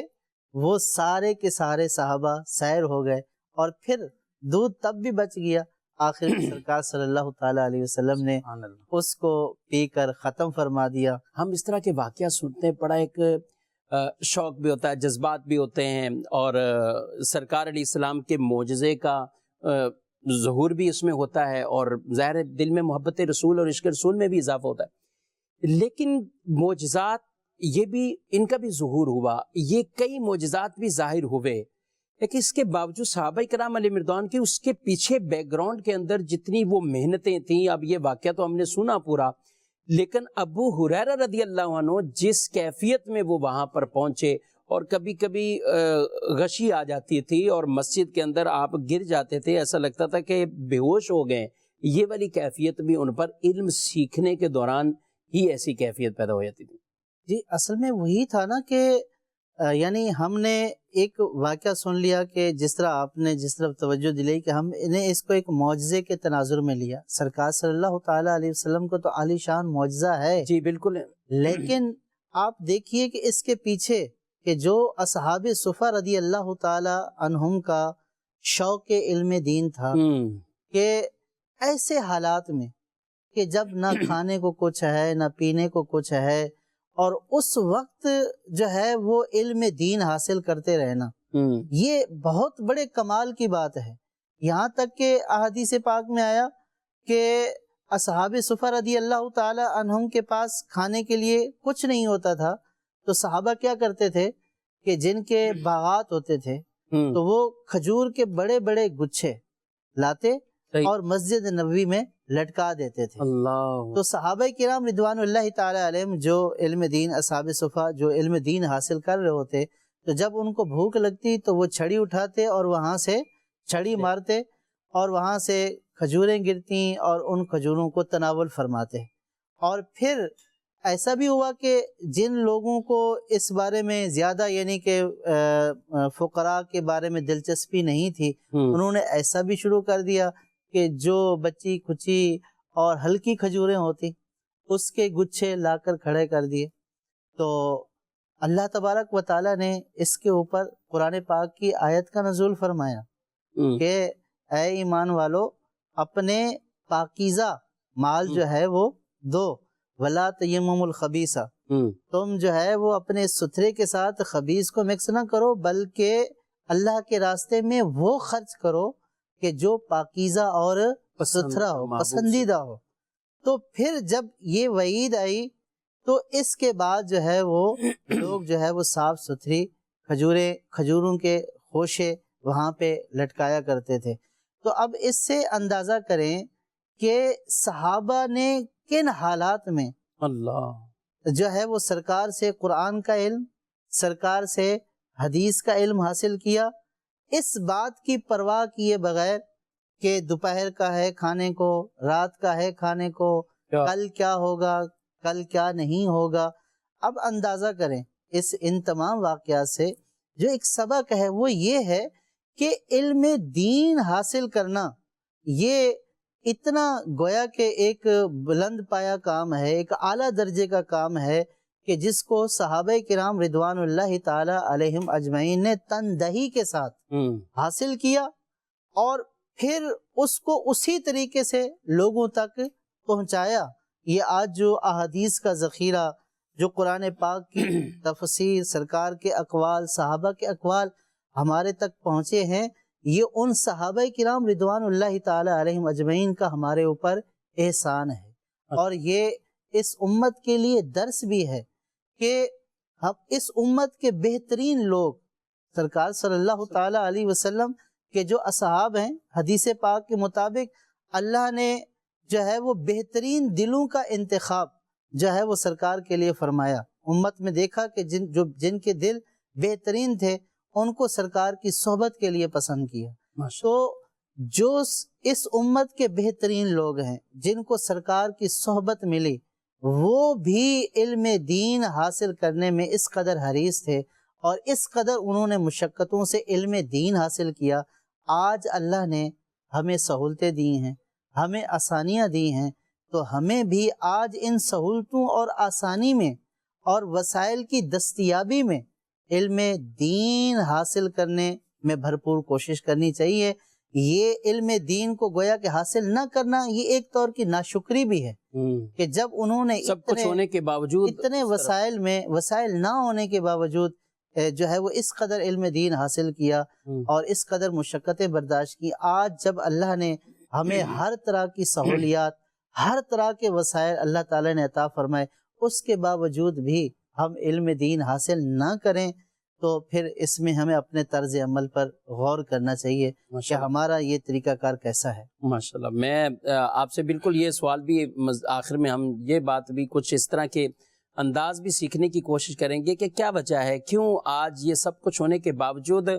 وہ سارے کے سارے صحابہ سیر ہو گئے، اور پھر دودھ تب بھی بچ گیا۔ آخر میں سرکار صلی اللہ تعالیٰ علیہ وسلم نے اس کو پی کر ختم فرما دیا۔ ہم اس طرح کے واقعہ سنتے ہیں، بڑا ایک شوق بھی ہوتا ہے، جذبات بھی ہوتے ہیں، اور سرکار علیہ السلام کے معجزے کا ظہور بھی اس میں ہوتا ہے، اور ظاہر دل میں محبت رسول اور عشق رسول میں بھی اضافہ ہوتا ہے۔ لیکن معجزات یہ بھی، ان کا بھی ظہور ہوا، یہ کئی معجزات بھی ظاہر ہوئے، لیکن اس کے باوجود صحابہ کرام علیہ مردوان کے اس کے پیچھے بیک گراؤنڈ کے اندر جتنی وہ محنتیں تھیں، اب یہ واقعہ تو ہم نے سنا پورا، لیکن ابو ہریرہ رضی اللہ عنہ جس کیفیت میں وہ وہاں پر پہنچے، اور کبھی کبھی غشی آ جاتی تھی اور مسجد کے اندر آپ گر جاتے تھے، ایسا لگتا تھا کہ بے ہوش ہو گئے، یہ والی کیفیت بھی ان پر علم سیکھنے کے دوران ہی ایسی کیفیت پیدا ہو جاتی تھی۔ جی اصل میں وہی تھا نا کہ یعنی ہم نے ایک واقعہ سن لیا کہ جس طرح آپ نے جس طرف توجہ دلائی کہ ہم نے اس کو ایک معجزے کے تناظر میں لیا۔ سرکار صلی اللہ تعالیٰ علیہ وسلم کو تو عالی شان معجزہ ہے، جی بالکل، لیکن آپ دیکھیے کہ اس کے پیچھے کہ جو اصحاب صفہ رضی اللہ تعالیٰ عنہم کا شوق علم دین تھا، کہ ایسے حالات میں کہ جب نہ کھانے کو کچھ ہے نہ پینے کو کچھ ہے، اور اس وقت جو ہے وہ علم دین حاصل کرتے رہنا، یہ بہت بڑے کمال کی بات ہے۔ یہاں تک کہ احادیث پاک میں آیا کہ اصحاب صفہ رضی اللہ تعالی عنہم کے پاس کھانے کے لیے کچھ نہیں ہوتا تھا، تو صحابہ کیا کرتے تھے کہ جن کے باغات ہوتے تھے تو وہ کھجور کے بڑے بڑے گچھے لاتے اور مسجد نبوی میں لٹکا دیتے تھے۔ اللہ، تو صحابہ کرام رضوان اللہ تعالی علیہم جو علم دین، اصحاب صفہ جو علم دین حاصل کر رہے ہوتے، تو جب ان کو بھوک لگتی تو وہ چھڑی اٹھاتے اور وہاں سے چھڑی مارتے اور وہاں سے کھجوریں گرتی اور ان کھجوروں کو تناول فرماتے۔ اور پھر ایسا بھی ہوا کہ جن لوگوں کو اس بارے میں زیادہ یعنی کہ فقراء کے بارے میں دلچسپی نہیں تھی، انہوں نے ایسا بھی شروع کر دیا کہ جو بچی کچی اور ہلکی کھجوریں ہوتی اس کے گچھے لا کر کھڑے کر دیے۔ تو اللہ تبارک و تعالیٰ نے اس کے اوپر قرآن پاک کی آیت کا نزول فرمایا کہ اے ایمان والو، اپنے پاکیزہ مال جو ہے وہ دو، وَلَا تَيَمُّمُ الْخَبِيثَ، تم جو ہے وہ اپنے ستھرے کے ساتھ خبیث کو مکس نہ کرو، بلکہ اللہ کے راستے میں وہ خرچ کرو کہ جو پاکیزہ اور ستھرا ہو، پسندیدہ ہو۔ تو پھر جب یہ وعید آئی تو اس کے بعد جو ہے وہ لوگ جو ہے وہ صاف ستھری کھجوروں کے خوشے وہاں پہ لٹکایا کرتے تھے۔ تو اب اس سے اندازہ کریں کہ صحابہ نے کن حالات میں اللہ جو ہے وہ سرکار سے قرآن کا علم، سرکار سے حدیث کا علم حاصل کیا، اس بات کی پرواہ کیے بغیر کہ دوپہر کا ہے کھانے کو، رات کا ہے کھانے کو، کل کیا ہوگا، کل کیا نہیں ہوگا۔ اب اندازہ کریں ان تمام واقعات سے جو ایک سبق ہے وہ یہ ہے کہ علم دین حاصل کرنا یہ اتنا گویا کہ ایک بلند پایا کام ہے، ایک اعلیٰ درجے کا کام ہے کہ جس کو صحابہ کرام رضوان اللہ تعالی علیہم اجمعین نے تندہی کے ساتھ حاصل کیا، اور پھر اس کو اسی طریقے سے لوگوں تک پہنچایا۔ یہ آج جو احادیث کا ذخیرہ، جو قرآن پاک کی تفسیر، سرکار کے اقوال، صحابہ کے اقوال ہمارے تک پہنچے ہیں، یہ ان صحابہ کرام رضوان اللہ تعالی علیہم اجمعین کا ہمارے اوپر احسان ہے، اور یہ اس امت کے لیے درس بھی ہے کہ ہم اس امت کے بہترین لوگ سرکار صلی اللہ تعالی علیہ وسلم کے جو اصحاب ہیں، حدیث پاک کے مطابق اللہ نے جو ہے وہ بہترین دلوں کا انتخاب جو ہے وہ سرکار کے لیے فرمایا۔ امت میں دیکھا کہ جن کے دل بہترین تھے ان کو سرکار کی صحبت کے لیے پسند کیا۔ تو جو اس امت کے بہترین لوگ ہیں جن کو سرکار کی صحبت ملی، وہ بھی علم دین حاصل کرنے میں اس قدر حریص تھے اور اس قدر انہوں نے مشقتوں سے علم دین حاصل کیا۔ آج اللہ نے ہمیں سہولتیں دی ہیں، ہمیں آسانیاں دی ہیں، تو ہمیں بھی آج ان سہولتوں اور آسانی میں اور وسائل کی دستیابی میں علم دین حاصل کرنے میں بھرپور کوشش کرنی چاہیے۔ یہ علم دین کو گویا کہ حاصل نہ کرنا یہ ایک طور کی ناشکری بھی ہے کہ جب انہوں نے سب کچھ ہونے کے باوجود، اتنے وسائل نہ ہونے کے باوجود جو ہے وہ اس قدر علم دین حاصل کیا اور اس قدر مشقتیں برداشت کی۔ آج جب اللہ نے ہمیں ہر طرح کی سہولیات، ہر طرح کے وسائل اللہ تعالی نے عطا فرمائے، اس کے باوجود بھی ہم علم دین حاصل نہ کریں تو پھر اس میں ہمیں اپنے طرز عمل پر غور کرنا چاہیے کہ ہمارا یہ طریقہ کار کیسا ہے۔ ماشاءاللہ، میں آپ سے بالکل یہ سوال بھی آخر میں ہم یہ بات بھی کچھ اس طرح کے انداز بھی سیکھنے کی کوشش کریں گے کہ کیا وجہ ہے، کیوں آج یہ سب کچھ ہونے کے باوجود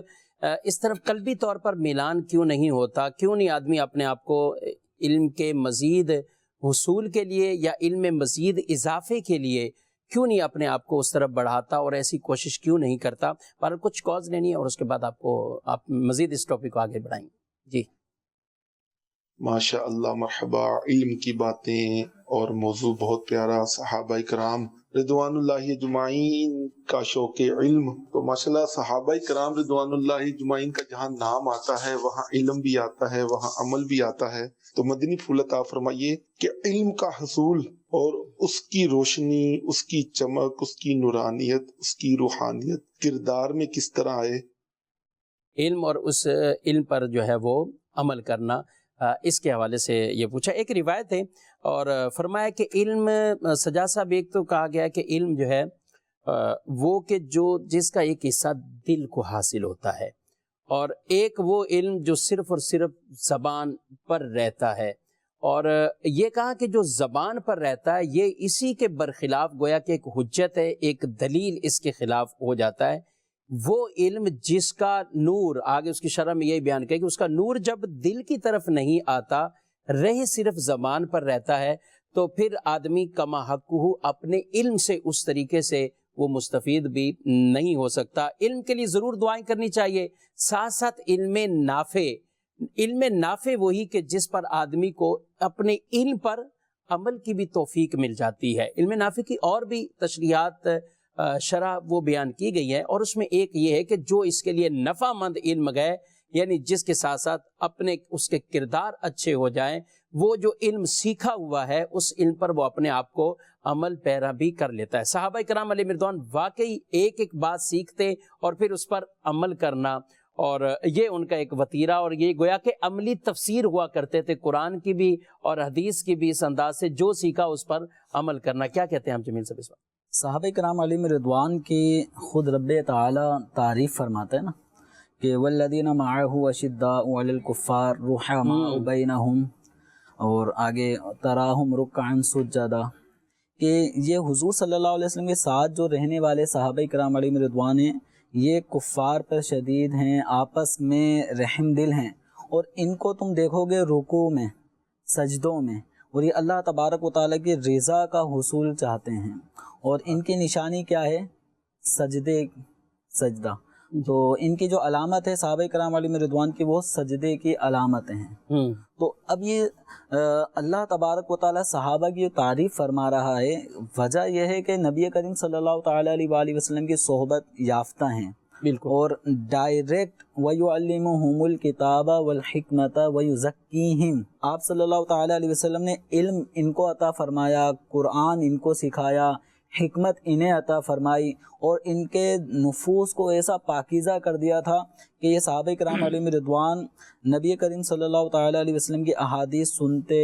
اس طرف قلبی طور پر میلان کیوں نہیں ہوتا، کیوں نہیں آدمی اپنے آپ کو علم کے مزید حصول کے لیے یا علم میں مزید اضافے کے لیے کیوں نہیں اپنے آپ کو اس طرف بڑھاتا اور ایسی کوشش کیوں نہیں کرتا۔ پر کچھ کاز لینی ہے اور اس کے بعد آپ مزید اس ٹاپک کو آگے بڑھائیں گے۔ جی ماشاء اللہ، مرحبا۔ علم کی باتیں اور موضوع بہت پیارا، صحابہ کرام رضوان اللہ اجمعین کا شوق علم۔ تو ماشاءاللہ صحابہ کرام رضوان اللہ اجمعین کا جہاں نام آتا ہے وہاں علم بھی آتا ہے، وہاں عمل بھی آتا ہے۔ تو مدنی پھول عطا فرمائیے کہ علم کا حصول اور اس کی روشنی، اس کی چمک، اس کی نورانیت، اس کی روحانیت کردار میں کس طرح آئے؟ علم اور اس علم پر جو ہے وہ عمل کرنا، اس کے حوالے سے یہ پوچھا۔ ایک روایت ہے اور فرمایا کہ علم، سجاد صاحب ایک تو کہا گیا کہ علم جو ہے وہ کہ جس کا ایک حصہ دل کو حاصل ہوتا ہے، اور ایک وہ علم جو صرف اور صرف زبان پر رہتا ہے، اور یہ کہا کہ جو زبان پر رہتا ہے یہ اسی کے برخلاف گویا کہ ایک حجت ہے، ایک دلیل اس کے خلاف ہو جاتا ہے۔ وہ علم جس کا نور، آگے اس کی شرح میں یہی بیان کیا کہ اس کا نور جب دل کی طرف نہیں آتا، رہ صرف زبان پر رہتا ہے، تو پھر آدمی کما حقہ اپنے علم سے اس طریقے سے وہ مستفید بھی نہیں ہو سکتا۔ علم کے لیے ضرور دعائیں کرنی چاہیے، ساتھ ساتھ علم نافع وہی کہ جس پر آدمی کو اپنے علم پر عمل کی بھی توفیق مل جاتی ہے۔ علم نافع کی اور بھی تشریحات شرح وہ بیان کی گئی ہے، اور اس میں ایک یہ ہے کہ جو اس کے لیے نفع مند علم گئے، یعنی جس کے ساتھ ساتھ اپنے اس کے کردار اچھے ہو جائیں، وہ جو علم سیکھا ہوا ہے اس علم پر وہ اپنے آپ کو عمل پیرا بھی کر لیتا ہے۔ صحابہ کرام علیہ رضوان واقعی ایک ایک بات سیکھتے اور پھر اس پر عمل کرنا، اور یہ ان کا ایک وتیرہ، اور یہ گویا کہ عملی تفسیر ہوا کرتے تھے قرآن کی بھی اور حدیث کی بھی، اس انداز سے جو سیکھا اس پر عمل کرنا۔ کیا کہتے ہیں ہم جمیل صاحب اس وقت؟ صحابہ کرام علیہ رضوان کی خود رب تعالی تعریف فرماتا ہے نا کہ والذین معہ اشداء علی الکفار رحماء بینہم، اور آگے تراہم رکعا سجدا، کہ یہ حضور صلی اللہ علیہ وسلم کے ساتھ جو رہنے والے صحابہ کرام علیہ رضوان ہیں یہ کفار پر شدید ہیں، آپس میں رحم دل ہیں، اور ان کو تم دیکھو گے رکوع میں، سجدوں میں، اور یہ اللہ تبارک و تعالیٰ کی رضا کا حصول چاہتے ہیں، اور ان کی نشانی کیا ہے؟ سجدہ۔ تو ان کی جو علامت ہے صحابہ کرام علیہ رضوان کی، وہ سجدے کی علامتیں ہیں۔ تو اب یہ اللہ تبارک و تعالیٰ صحابہ کی جو تعریف فرما رہا ہے، وجہ یہ ہے کہ نبی کریم صلی اللہ تعالیٰ علیہ وآلہ وسلم کی صحبت یافتہ ہیں، بالکل، اور ڈائریکٹ وَيُعَلِّمُهُمُ الْكِتَابَ وَالْحِكْمَةَ وَيُزَكِّيهِمْ، آپ صلی اللہ تعالیٰ علیہ وسلم نے علم ان کو عطا فرمایا، قرآن ان کو سکھایا، حکمت انہیں عطا فرمائی، اور ان کے نفوس کو ایسا پاکیزہ کر دیا تھا کہ یہ صحابہ کرام علیہ رضوان نبی کریم صلی اللہ تعالیٰ علیہ وسلم کی احادیث سنتے،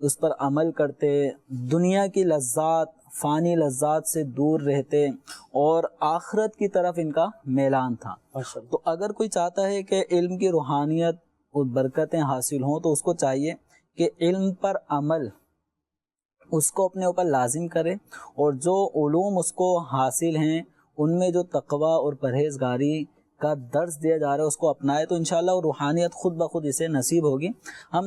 اس پر عمل کرتے، دنیا کی لذات، فانی لذات سے دور رہتے، اور آخرت کی طرف ان کا میلان تھا۔ تو اگر کوئی چاہتا ہے کہ علم کی روحانیت اور برکتیں حاصل ہوں تو اس کو چاہیے کہ علم پر عمل اس کو اپنے اوپر لازم کرے، اور جو علوم اس کو حاصل ہیں ان میں جو تقوی اور پرہیزگاری کا درس دیا جا رہا ہے اس کو اپنائے، تو انشاءاللہ وہ روحانیت خود بخود اسے نصیب ہوگی۔ ہم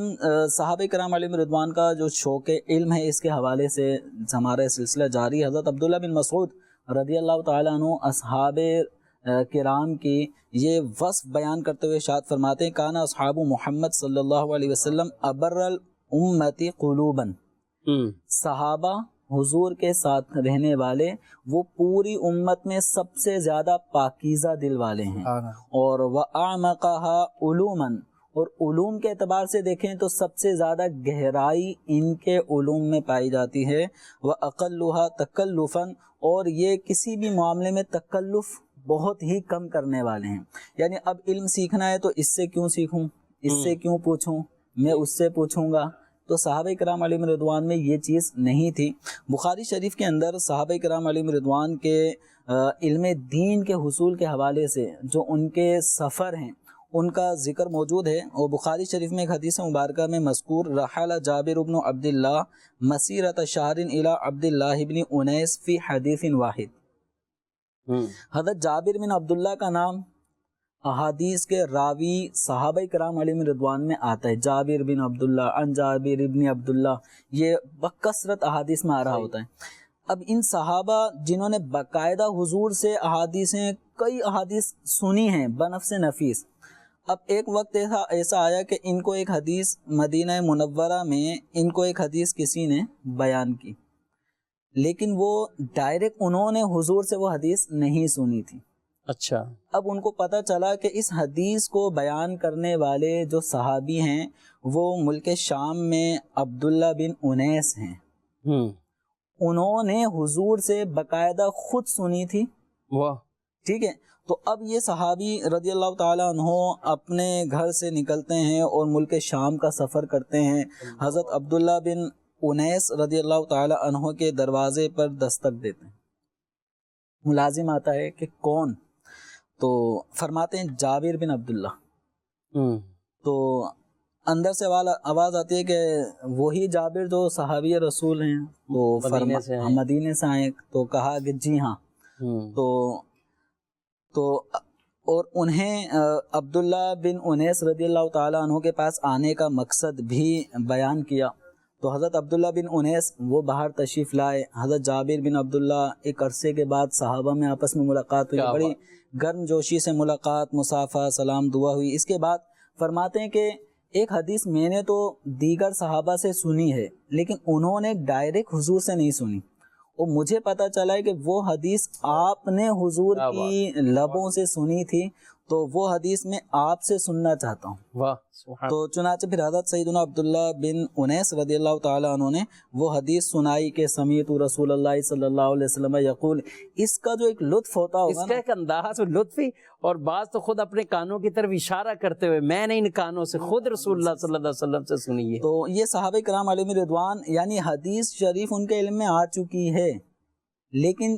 صحابہ کرام علیہ رضوان کا جو شوق علم ہے اس کے حوالے سے ہمارا سلسلہ جاری ہے۔ حضرت عبداللہ بن مسعود رضی اللہ تعالیٰ عنہ اصحاب کرام کی یہ وصف بیان کرتے ہوئے ارشاد فرماتے ہیں، کانا اصحاب محمد صلی اللہ علیہ وسلم ابر الامت قلوبا، صحابہ حضور کے ساتھ رہنے والے وہ پوری امت میں سب سے زیادہ پاکیزہ دل والے ہیں، اور وَأَعْمَقَهَا عُلُومًا، اور علوم کے اعتبار سے دیکھیں تو سب سے زیادہ گہرائی ان کے علوم میں پائی جاتی ہے، وَأَقَلُّهَا تَكَلُّفًا، اور یہ کسی بھی معاملے میں تکلف بہت ہی کم کرنے والے ہیں۔ یعنی اب علم سیکھنا ہے تو اس سے کیوں سیکھوں، اس سے کیوں پوچھوں، میں اس سے پوچھوں گا تو صحابہ کرام علیہم رضوان میں یہ چیز نہیں تھی۔ بخاری شریف کے اندر صحابہ کرام علیہم رضوان کے علم دین کے حصول کے حوالے سے جو ان کے سفر ہیں ان کا ذکر موجود ہے، اور بخاری شریف میں ایک حدیث مبارکہ میں مذکور رحل جابر بن عبداللہ مسیرۃ شہر الی عبداللہ بن انیس فی حدیث واحد۔ حضرت جابر بن عبداللہ کا نام احادیث کے راوی صحابہ کرام علیہم رضوان میں آتا ہے، جابر بن عبداللہ عن جابر بن عبداللہ، یہ بکثرت احادیث میں آ رہا ہوتا ہے۔ اب ان صحابہ جنہوں نے باقاعدہ حضور سے کئی احادیث سنی ہیں بنفس نفیس، اب ایک وقت ایسا آیا کہ ان کو ایک حدیث مدینہ منورہ میں ان کو ایک حدیث کسی نے بیان کی، لیکن وہ ڈائریکٹ انہوں نے حضور سے وہ حدیث نہیں سنی تھی۔ اچھا، اب ان کو پتہ چلا کہ اس حدیث کو بیان کرنے والے جو صحابی ہیں وہ ملک شام میں عبداللہ بن انیس ہیں، انہوں نے حضور سے باقاعدہ خود سنی تھی۔ واہ، ٹھیک ہے، تو اب یہ صحابی رضی اللہ تعالیٰ عنہ اپنے گھر سے نکلتے ہیں اور ملک شام کا سفر کرتے ہیں، حضرت عبداللہ بن انیس رضی اللہ تعالیٰ عنہ کے دروازے پر دستک دیتے ہیں۔ ملازم آتا ہے کہ کون؟ تو فرماتے ہیں جابر بن عبداللہ۔ تو اندر سے آواز آتی ہے کہ وہی جابر جو صحابی رسول ہیں، تو مدینے سے آئے، تو کہا کہ جی ہاں۔ تو اور انہیں عبداللہ بن انیس رضی اللہ تعالیٰ عنہ کے پاس آنے کا مقصد بھی بیان کیا۔ تو حضرت عبداللہ بن انیس وہ باہر تشریف لائے، حضرت جابر بن عبداللہ ایک عرصے کے بعد صحابہ میں آپس میں ملاقات ہوئی، بڑی گرم جوشی سے ملاقات، مصافحہ، سلام دعا ہوئی۔ اس کے بعد فرماتے ہیں کہ ایک حدیث میں نے تو دیگر صحابہ سے سنی ہے، لیکن انہوں نے ڈائریکٹ حضور سے نہیں سنی، اور مجھے پتہ چلا ہے کہ وہ حدیث آپ نے حضور کی لبوں سے سنی تھی، تو وہ حدیث میں آپ سے سننا چاہتا ہوں۔ واہ، تو چنانچہ پھر حضرت سیدنا عبداللہ بن انیس رضی اللہ تعالیٰ عنہ نے وہ حدیث سنائی کہ سمیعت رسول اللہ صلی اللہ علیہ وسلم یقول۔ اس کا جو ایک لطف ہوتا ہوگا، اس کا ایک انداز لطفی، اور بعض تو خود اپنے کانوں کی طرف اشارہ کرتے ہوئے میں نے ان کانوں سے خود رسول اللہ صلی اللہ علیہ وسلم سے سنی ہے۔ تو یہ صحابہ کرام علیہم رضوان، یعنی حدیث شریف ان کے علم میں آ چکی ہے، لیکن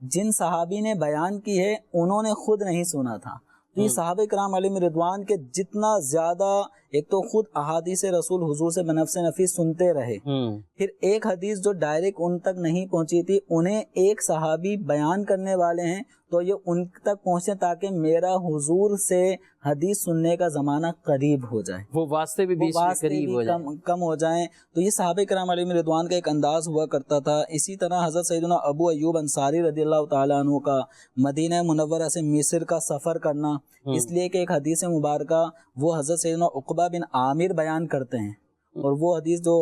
جن صحابی نے بیان کی ہے انہوں نے خود نہیں سنا تھا۔ تو یہ صحابہ کرام علیہم رضوان کے جتنا زیادہ ایک تو خود احادیث رسول حضور سے بنفس نفیس سنتے رہے، پھر ایک حدیث جو ڈائریکٹ ان تک نہیں پہنچی تھی انہیں ایک صحابی بیان کرنے والے ہیں، تو یہ ان تک پہنچے تاکہ میرا حضور سے حدیث سننے کا زمانہ قریب ہو جائے، وہ واسطے بھی قریب ہو جائیں، کم ہو جائیں۔ تو یہ صحابہ کرام علیہم رضوان کا ایک انداز ہوا کرتا تھا۔ اسی طرح حضرت سیدنا ابو ایوب انصاری رضی اللہ تعالیٰ عنہ کا مدینہ منورہ سے مصر کا سفر کرنا، اس لیے کہ ایک حدیث مبارکہ وہ حضرت سیدنا عقبہ بن عامر بیان کرتے ہیں، اور وہ حدیث جو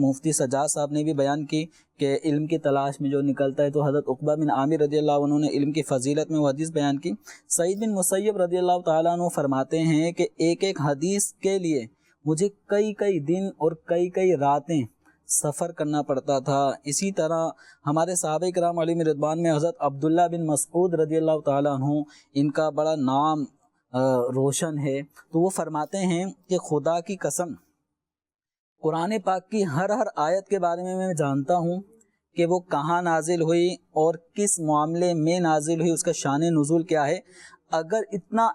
مفتی سجاد صاحب نے بھی بیان کی کہ علم کی تلاش میں جو نکلتا ہے، تو حضرت عقبہ بن عامر رضی اللہ عنہ نے علم کی فضیلت میں وہ حدیث بیان کی۔ سعید بن مسیب رضی اللہ تعالیٰ عنہ فرماتے ہیں کہ ایک ایک حدیث کے لیے مجھے کئی دن اور کئی راتیں سفر کرنا پڑتا تھا۔ اسی طرح ہمارے صحابہ کرام علیہم رضوان میں حضرت عبداللہ بن مسعود رضی اللہ تعالیٰ عنہ، ان کا بڑا نام روشن ہے، تو وہ فرماتے ہیں کہ خدا کی قسم قرآن پاک کی ہر آیت کے بارے میں جانتا ہوں کہ وہ کہاں نازل ہوئی اور کس معاملے میں نازل ہوئی، اس کا شان نزول کیا ہے۔ اگر اتنا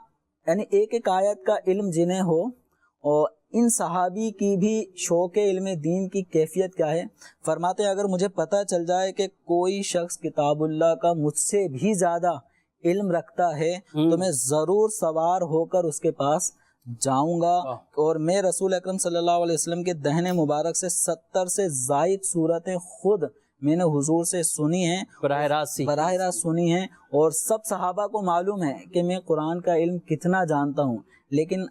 یعنی ایک ایک آیت کا علم جنہیں ہو، اور ان صحابی کی بھی شوق علم دین کی کیفیت کیا ہے، فرماتے ہیں اگر مجھے پتہ چل جائے کہ کوئی شخص کتاب اللہ کا مجھ سے بھی زیادہ علم رکھتا ہے تو میں ضرور سوار ہو کر اس کے پاس جاؤں گا، اور میں رسول اکرم صلی اللہ علیہ وسلم کے دہن مبارک سے 70 سے زائد صورتیں خود میں نے حضور سے سنی ہیں، براہ راست سنی ہیں، اور سب صحابہ کو معلوم ہے کہ میں قرآن کا علم کتنا جانتا ہوں، لیکن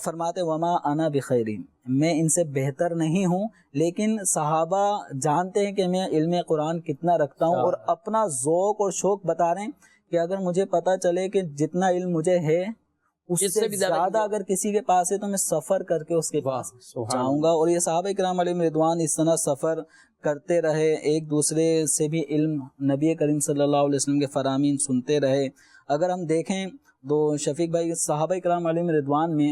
فرماتے وما انا بخیرین، میں ان سے بہتر نہیں ہوں، لیکن صحابہ جانتے ہیں کہ میں علم قرآن کتنا رکھتا ہوں، اور اپنا ذوق اور شوق بتا رہے ہیں کہ اگر مجھے پتہ چلے کہ جتنا علم مجھے ہے اس سے بھی زیادہ اگر کسی کے پاس ہے تو میں سفر کر کے اس کے پاس جاؤں گا۔ اور یہ صحابہ کرام علیہم رضوان اس طرح سفر کرتے رہے، ایک دوسرے سے بھی علم نبی کریم صلی اللہ علیہ وسلم کے فرامین سنتے رہے۔ اگر ہم دیکھیں تو شفیق بھائی، صحابہ کرام علیہم رضوان میں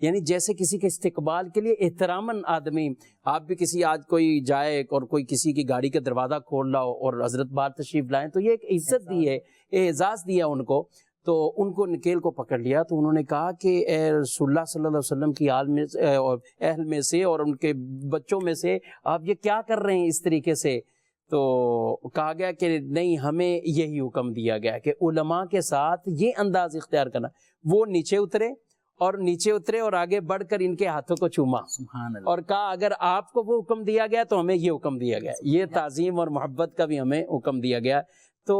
یعنی جیسے کسی کے استقبال کے لیے احتراماً آدمی، آپ بھی کسی آج کوئی جائے اور کوئی کسی کی گاڑی کا دروازہ کھول رہا ہو اور حضرت باہر تشریف لائیں تو یہ ایک عزت دی ہے، اعزاز دیا ان کو. تو ان کو نکیل کو پکڑ لیا تو انہوں نے کہا کہ اے رسول اللہ صلی اللہ علیہ وسلم کی اہل میں سے اور ان کے بچوں میں سے آپ یہ کیا کر رہے ہیں اس طریقے سے؟ تو کہا گیا کہ نہیں، ہمیں یہی حکم دیا گیا کہ علماء کے ساتھ یہ انداز اختیار کرنا. وہ نیچے اترے اور آگے بڑھ کر ان کے ہاتھوں کو چوما سبحان اللہ. اور کہا اگر آپ کو وہ حکم دیا گیا تو ہمیں یہ حکم دیا گیا. یہ تعظیم اور محبت کا بھی ہمیں حکم دیا گیا. تو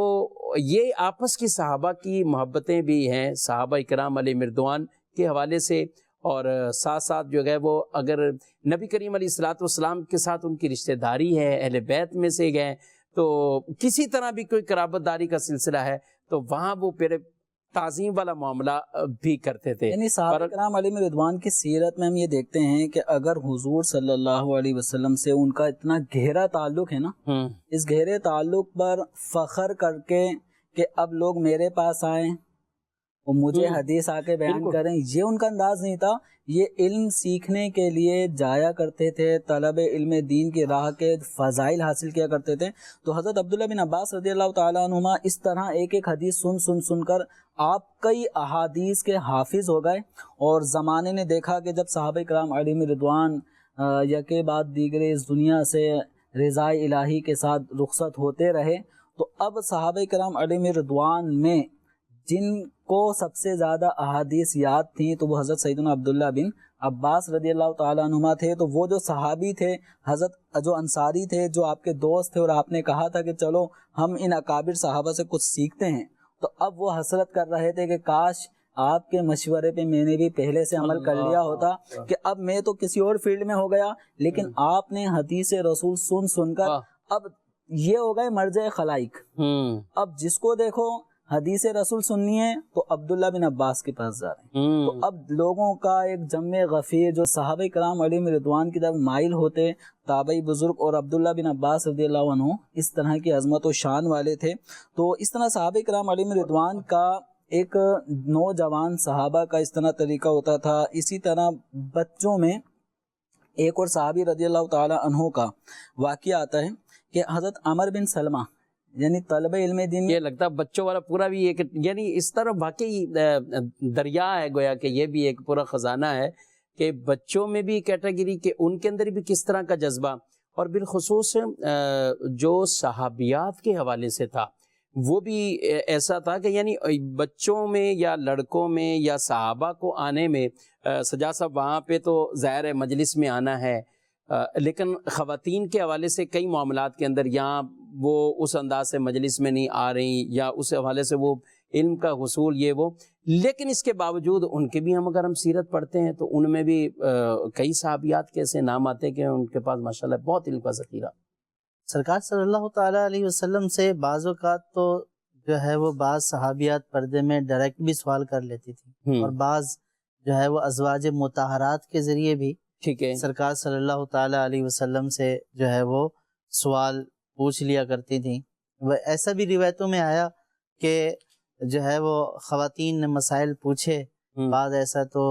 یہ آپس کی صحابہ کی محبتیں بھی ہیں صحابہ اکرام علیہ مردوان کے حوالے سے، اور ساتھ ساتھ جو ہے وہ اگر نبی کریم علیہ الصلوۃ والسلام کے ساتھ ان کی رشتہ داری ہے، اہل بیت میں سے گئے تو کسی طرح بھی کوئی قرابت داری کا سلسلہ ہے تو وہاں وہ پھر تعظیم والا معاملہ بھی کرتے تھے. یعنی صحابہ کرام علیہ رضوان کی سیرت میں ہم یہ دیکھتے ہیں کہ اگر حضور صلی اللہ علیہ وسلم سے ان کا اتنا گہرا تعلق ہے نا، اس گہرے تعلق پر فخر کر کے کہ اب لوگ میرے پاس آئیں اور مجھے حدیث آ کے بیان کریں، یہ ان کا انداز نہیں تھا. یہ علم سیکھنے کے لیے جایا کرتے تھے، طلب علم دین کی راہ کے فضائل حاصل کیا کرتے تھے. تو حضرت عبداللہ بن عباس رضی اللہ تعالیٰ عنہما اس طرح ایک ایک حدیث سن کر آپ کئی احادیث کے حافظ ہو گئے. اور زمانے نے دیکھا کہ جب صحابہ کرام علیہ رضوان یکے بعد دیگرے اس دنیا سے رضا الہی کے ساتھ رخصت ہوتے رہے، تو اب صحابہ کرام علیہ رضوان میں جن کو سب سے زیادہ احادیث یاد تھیں تو وہ حضرت سیدنا عبداللہ بن عباس رضی اللہ تعالیٰ عنہما تھے. تو وہ جو صحابی تھے، حضرت جو انصاری تھے، جو آپ کے دوست تھے اور آپ نے کہا تھا کہ چلو ہم ان اکابر صحابہ سے کچھ سیکھتے ہیں، تو اب وہ حسرت کر رہے تھے کہ کاش آپ کے مشورے پہ میں نے بھی پہلے سے عمل کر لیا ہوتا، کہ اب میں تو کسی اور فیلڈ میں ہو گیا، لیکن آپ نے حدیث رسول سن کر اب یہ ہو گئے مرجع خلائق. اب جس کو دیکھو حدیث رسول سننی ہے تو عبداللہ بن عباس کے پاس جا رہے ہیں. تو اب لوگوں کا ایک جمع غفیر جو صحابہ کرام علیہ رضوان کی طرف مائل ہوتے، تابعی بزرگ اور عبداللہ بن عباس رضی اللہ عنہ اس طرح کی عظمت و شان والے تھے. تو اس طرح صحابہ کرام علیہ رضوان کا ایک نوجوان صحابہ کا اس طرح طریقہ ہوتا تھا. اسی طرح بچوں میں ایک اور صحابی رضی اللہ تعالی عنہ کا واقعہ آتا ہے کہ حضرت عمر بن سلمہ یعنی طلب علم دین، یہ لگتا ہے بچوں والا پورا بھی ایک، یعنی اس طرح واقعی دریا ہے، گویا کہ یہ بھی ایک پورا خزانہ ہے کہ بچوں میں بھی کیٹیگری کہ ان کے اندر بھی کس طرح کا جذبہ، اور بالخصوص جو صحابیات کے حوالے سے تھا وہ بھی ایسا تھا کہ یعنی بچوں میں یا لڑکوں میں یا صحابہ کو آنے میں سجا صاحب وہاں پہ تو ظاہر مجلس میں آنا ہے، لیکن خواتین کے حوالے سے کئی معاملات کے اندر یہاں وہ اس انداز سے مجلس میں نہیں آ رہی یا اس حوالے سے وہ علم کا حصول یہ وہ، لیکن اس کے باوجود ان کے بھی اگر ہم سیرت پڑھتے ہیں تو ان میں بھی کئی صحابیات کے ایسے نام آتے ہیں کہ ان کے پاس ماشاءاللہ بہت علم کا ذخیرہ. سرکار صلی اللہ تعالیٰ علیہ وسلم سے بعض اوقات تو جو ہے وہ بعض صحابیات پردے میں ڈائریکٹ بھی سوال کر لیتی تھی، اور بعض جو ہے وہ ازواج مطہرات کے ذریعے بھی ٹھیک ہے سرکار صلی اللہ تعالیٰ علیہ وسلم سے جو ہے وہ سوال پوچھ لیا کرتی تھیں. وہ ایسا بھی روایتوں میں آیا کہ جو ہے وہ خواتین نے مسائل پوچھے، بعض ایسا تو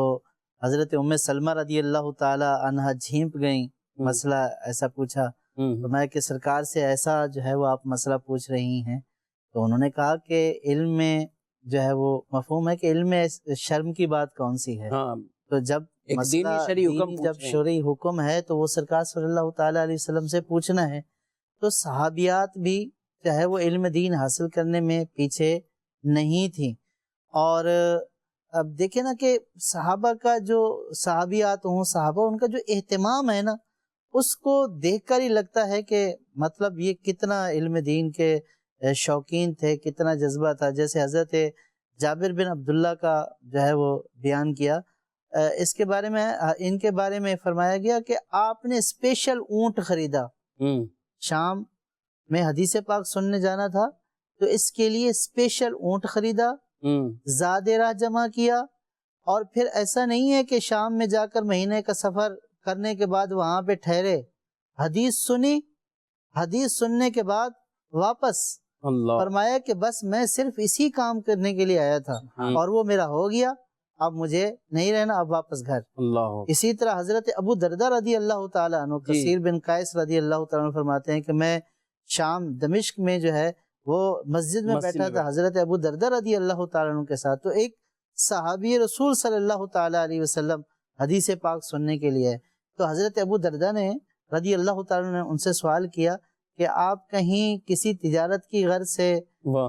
حضرت ام سلمہ رضی اللہ تعالیٰ عنہا جھینپ گئیں، مسئلہ ایسا پوچھا تو میں کہ سرکار سے ایسا جو ہے وہ آپ مسئلہ پوچھ رہی ہیں، تو انہوں نے کہا کہ علم میں جو ہے وہ مفہوم ہے کہ علم میں شرم کی بات کون سی ہے. تو جب شرعی حکم ہے تو وہ سرکار صلی اللہ تعالیٰ علیہ وسلم سے پوچھنا ہے. تو صحابیات بھی چاہے وہ علم دین حاصل کرنے میں پیچھے نہیں تھیں. اور اب دیکھیں نا کہ صحابہ کا جو صحابیات ہوں، صحابہ ان کا جو اہتمام ہے نا، اس کو دیکھ کر ہی لگتا ہے کہ مطلب یہ کتنا علم دین کے شوقین تھے، کتنا جذبہ تھا. جیسے حضرت جابر بن عبداللہ کا جو ہے وہ بیان کیا، اس کے بارے میں ان کے بارے میں فرمایا گیا کہ آپ نے اسپیشل اونٹ خریدا، شام میں حدیث پاک سننے جانا تھا تو اس کے لیے اسپیشل اونٹ خریدا، زاد راہ جمع کیا، اور پھر ایسا نہیں ہے کہ شام میں جا کر مہینے کا سفر کرنے کے بعد وہاں پہ ٹھہرے، حدیث سنی، حدیث سننے کے بعد واپس فرمایا کہ بس میں صرف اسی کام کرنے کے لیے آیا تھا اور وہ میرا ہو گیا. اب مجھے نہیں رہنا، اب واپس گھر۔ اللہ اسی طرح حضرت ابو دردہ رضی اللہ تعالیٰ عنہ، کثیر بن قیس رضی اللہ تعالیٰ عنہ فرماتے ہیں کہ میں شام دمشق میں جو ہے وہ مسجد میں بیٹھا تھا حضرت ابو دردہ رضی اللہ تعالیٰ عنہ کے ساتھ، تو ایک صحابی رسول صلی اللہ تعالیٰ علیہ وسلم حدیث پاک سننے کے لیے، تو حضرت ابو دردہ نے رضی اللہ تعالیٰ نے ان سے سوال کیا کہ آپ کہیں کسی تجارت کی غرض سے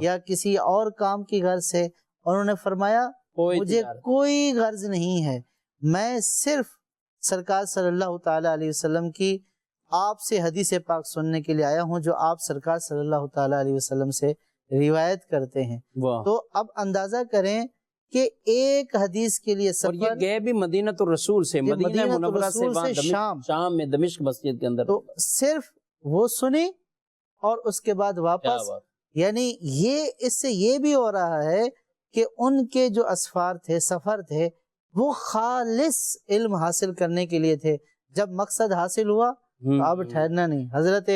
یا کسی اور کام کی غرض سے؟ انہوں نے فرمایا مجھے کوئی غرض نہیں ہے، میں صرف سرکار صلی اللہ تعالیٰ علیہ وسلم کی آپ سے حدیث پاک سننے کے لیے آیا ہوں جو آپ سرکار صلی اللہ تعالیٰ علیہ وسلم سے روایت کرتے ہیں۔ تو اب اندازہ کریں کہ ایک حدیث کے لیے سفر، اور یہ گئے بھی مدینہ الرسول سے، مدینہ منورہ سے شام میں دمشق مسجد کے اندر، تو صرف وہ سنی اور اس کے بعد واپس، یعنی یہ اس سے یہ بھی ہو رہا ہے کہ ان کے جو اسفار تھے، سفر تھے، وہ خالص علم حاصل کرنے کے لیے تھے۔ جب مقصد حاصل ہوا تو اب ٹھہرنا نہیں۔ حضرت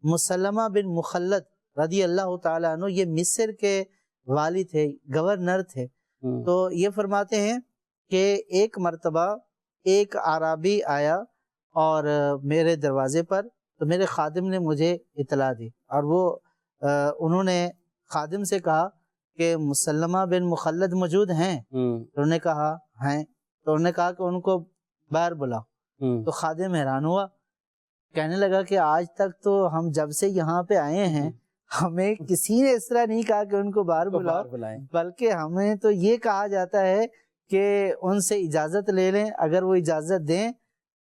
مسلمہ بن مخلد رضی اللہ تعالیٰ عنہ یہ مصر کے والی تھے، گورنر تھے، تو یہ فرماتے ہیں کہ ایک مرتبہ ایک اعرابی آیا اور میرے دروازے پر، تو میرے خادم نے مجھے اطلاع دی، اور وہ انہوں نے خادم سے کہا کہ مسلمہ بن مخلد موجود ہیں؟ تو انہوں نے کہا ہیں، تو انہوں نے کہا کہ ان کو باہر بلاؤ۔ تو خادم حیران ہوا، کہنے لگا کہ آج تک تو ہم جب سے یہاں پہ آئے ہیں ہمیں کسی نے اس طرح نہیں کہا کہ ان کو باہر بلاؤ، بلکہ ہمیں تو یہ کہا جاتا ہے کہ ان سے اجازت لے لیں، اگر وہ اجازت دیں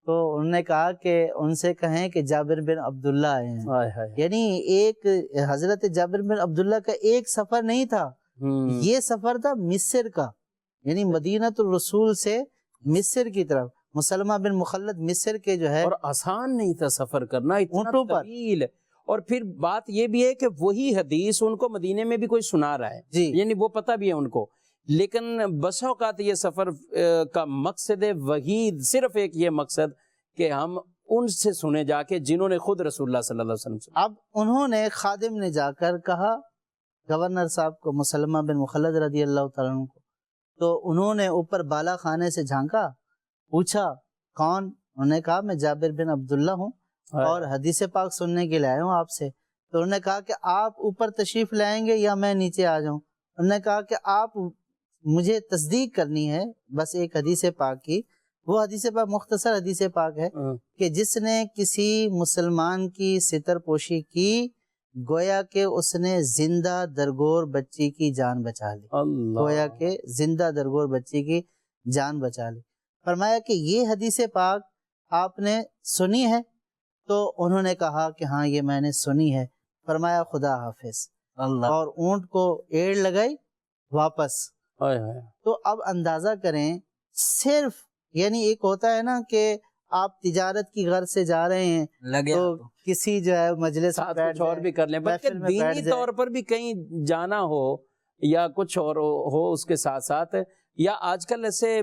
تو انہوں نے کہا کہ ان سے کہیں کہ جابر بن عبداللہ آئے ہیں۔ یعنی ایک حضرت جابر بن عبداللہ کا ایک سفر نہیں تھا، یہ سفر تھا مصر کا، یعنی مدینہ الرسول سے مصر کی طرف۔ مسلمہ بن مخلد مصر کے جو ہے، اور آسان نہیں تھا سفر کرنا، اتنا طویل، اور پھر بات یہ بھی ہے کہ وہی حدیث ان کو مدینے میں بھی کوئی سنا رہا ہے، یعنی وہ پتہ بھی ہے ان کو، لیکن بس اوقات یہ سفر کا مقصد وحید صرف ایک یہ مقصد کہ ہم ان سے سنے جا کے جنہوں نے خود رسول اللہ صلی اللہ علیہ وسلم سے۔ اب انہوں نے خادم نے جا کر کہا گورنر صاحب کو، مسلمہ بن مخلد رضی اللہ تعالیٰ عنہ کو، تو انہوں نے اوپر بالا خانے سے جھانکا، پوچھا کون؟ انہوں نے کہا میں جابر بن عبداللہ ہوں اور حدیث پاک سننے کے لیے آیا ہوں آپ سے۔ تو انہوں نے کہا کہ آپ اوپر تشریف لائیں گے یا میں نیچے آ جاؤں؟ انہوں نے کہا کہ آپ مجھے تصدیق کرنی ہے بس ایک حدیث پاک کی، وہ حدیث پاک مختصر حدیث پاک ہے کہ جس نے کسی مسلمان کی ستر پوشی کی گویا کہ اس نے زندہ درگور بچی کی جان بچا لی، گویا کہ زندہ درگور بچی کی جان بچا لی۔ فرمایا کہ یہ حدیث پاک آپ نے سنی ہے؟ تو انہوں نے کہا کہ ہاں یہ میں نے سنی ہے۔ فرمایا خدا حافظ، اور اونٹ کو ایڑ لگائی واپس۔ تو اب اندازہ کریں، صرف یعنی ایک ہوتا ہے نا کہ آپ تجارت کی غرض سے جا رہے ہیں تو کسی جو ہے مجلس کچھ اور بھی کر لیں، بلکہ دینی طور پر بھی کہیں جانا ہو یا کچھ اور ہو اس کے ساتھ ساتھ، یا آج کل ایسے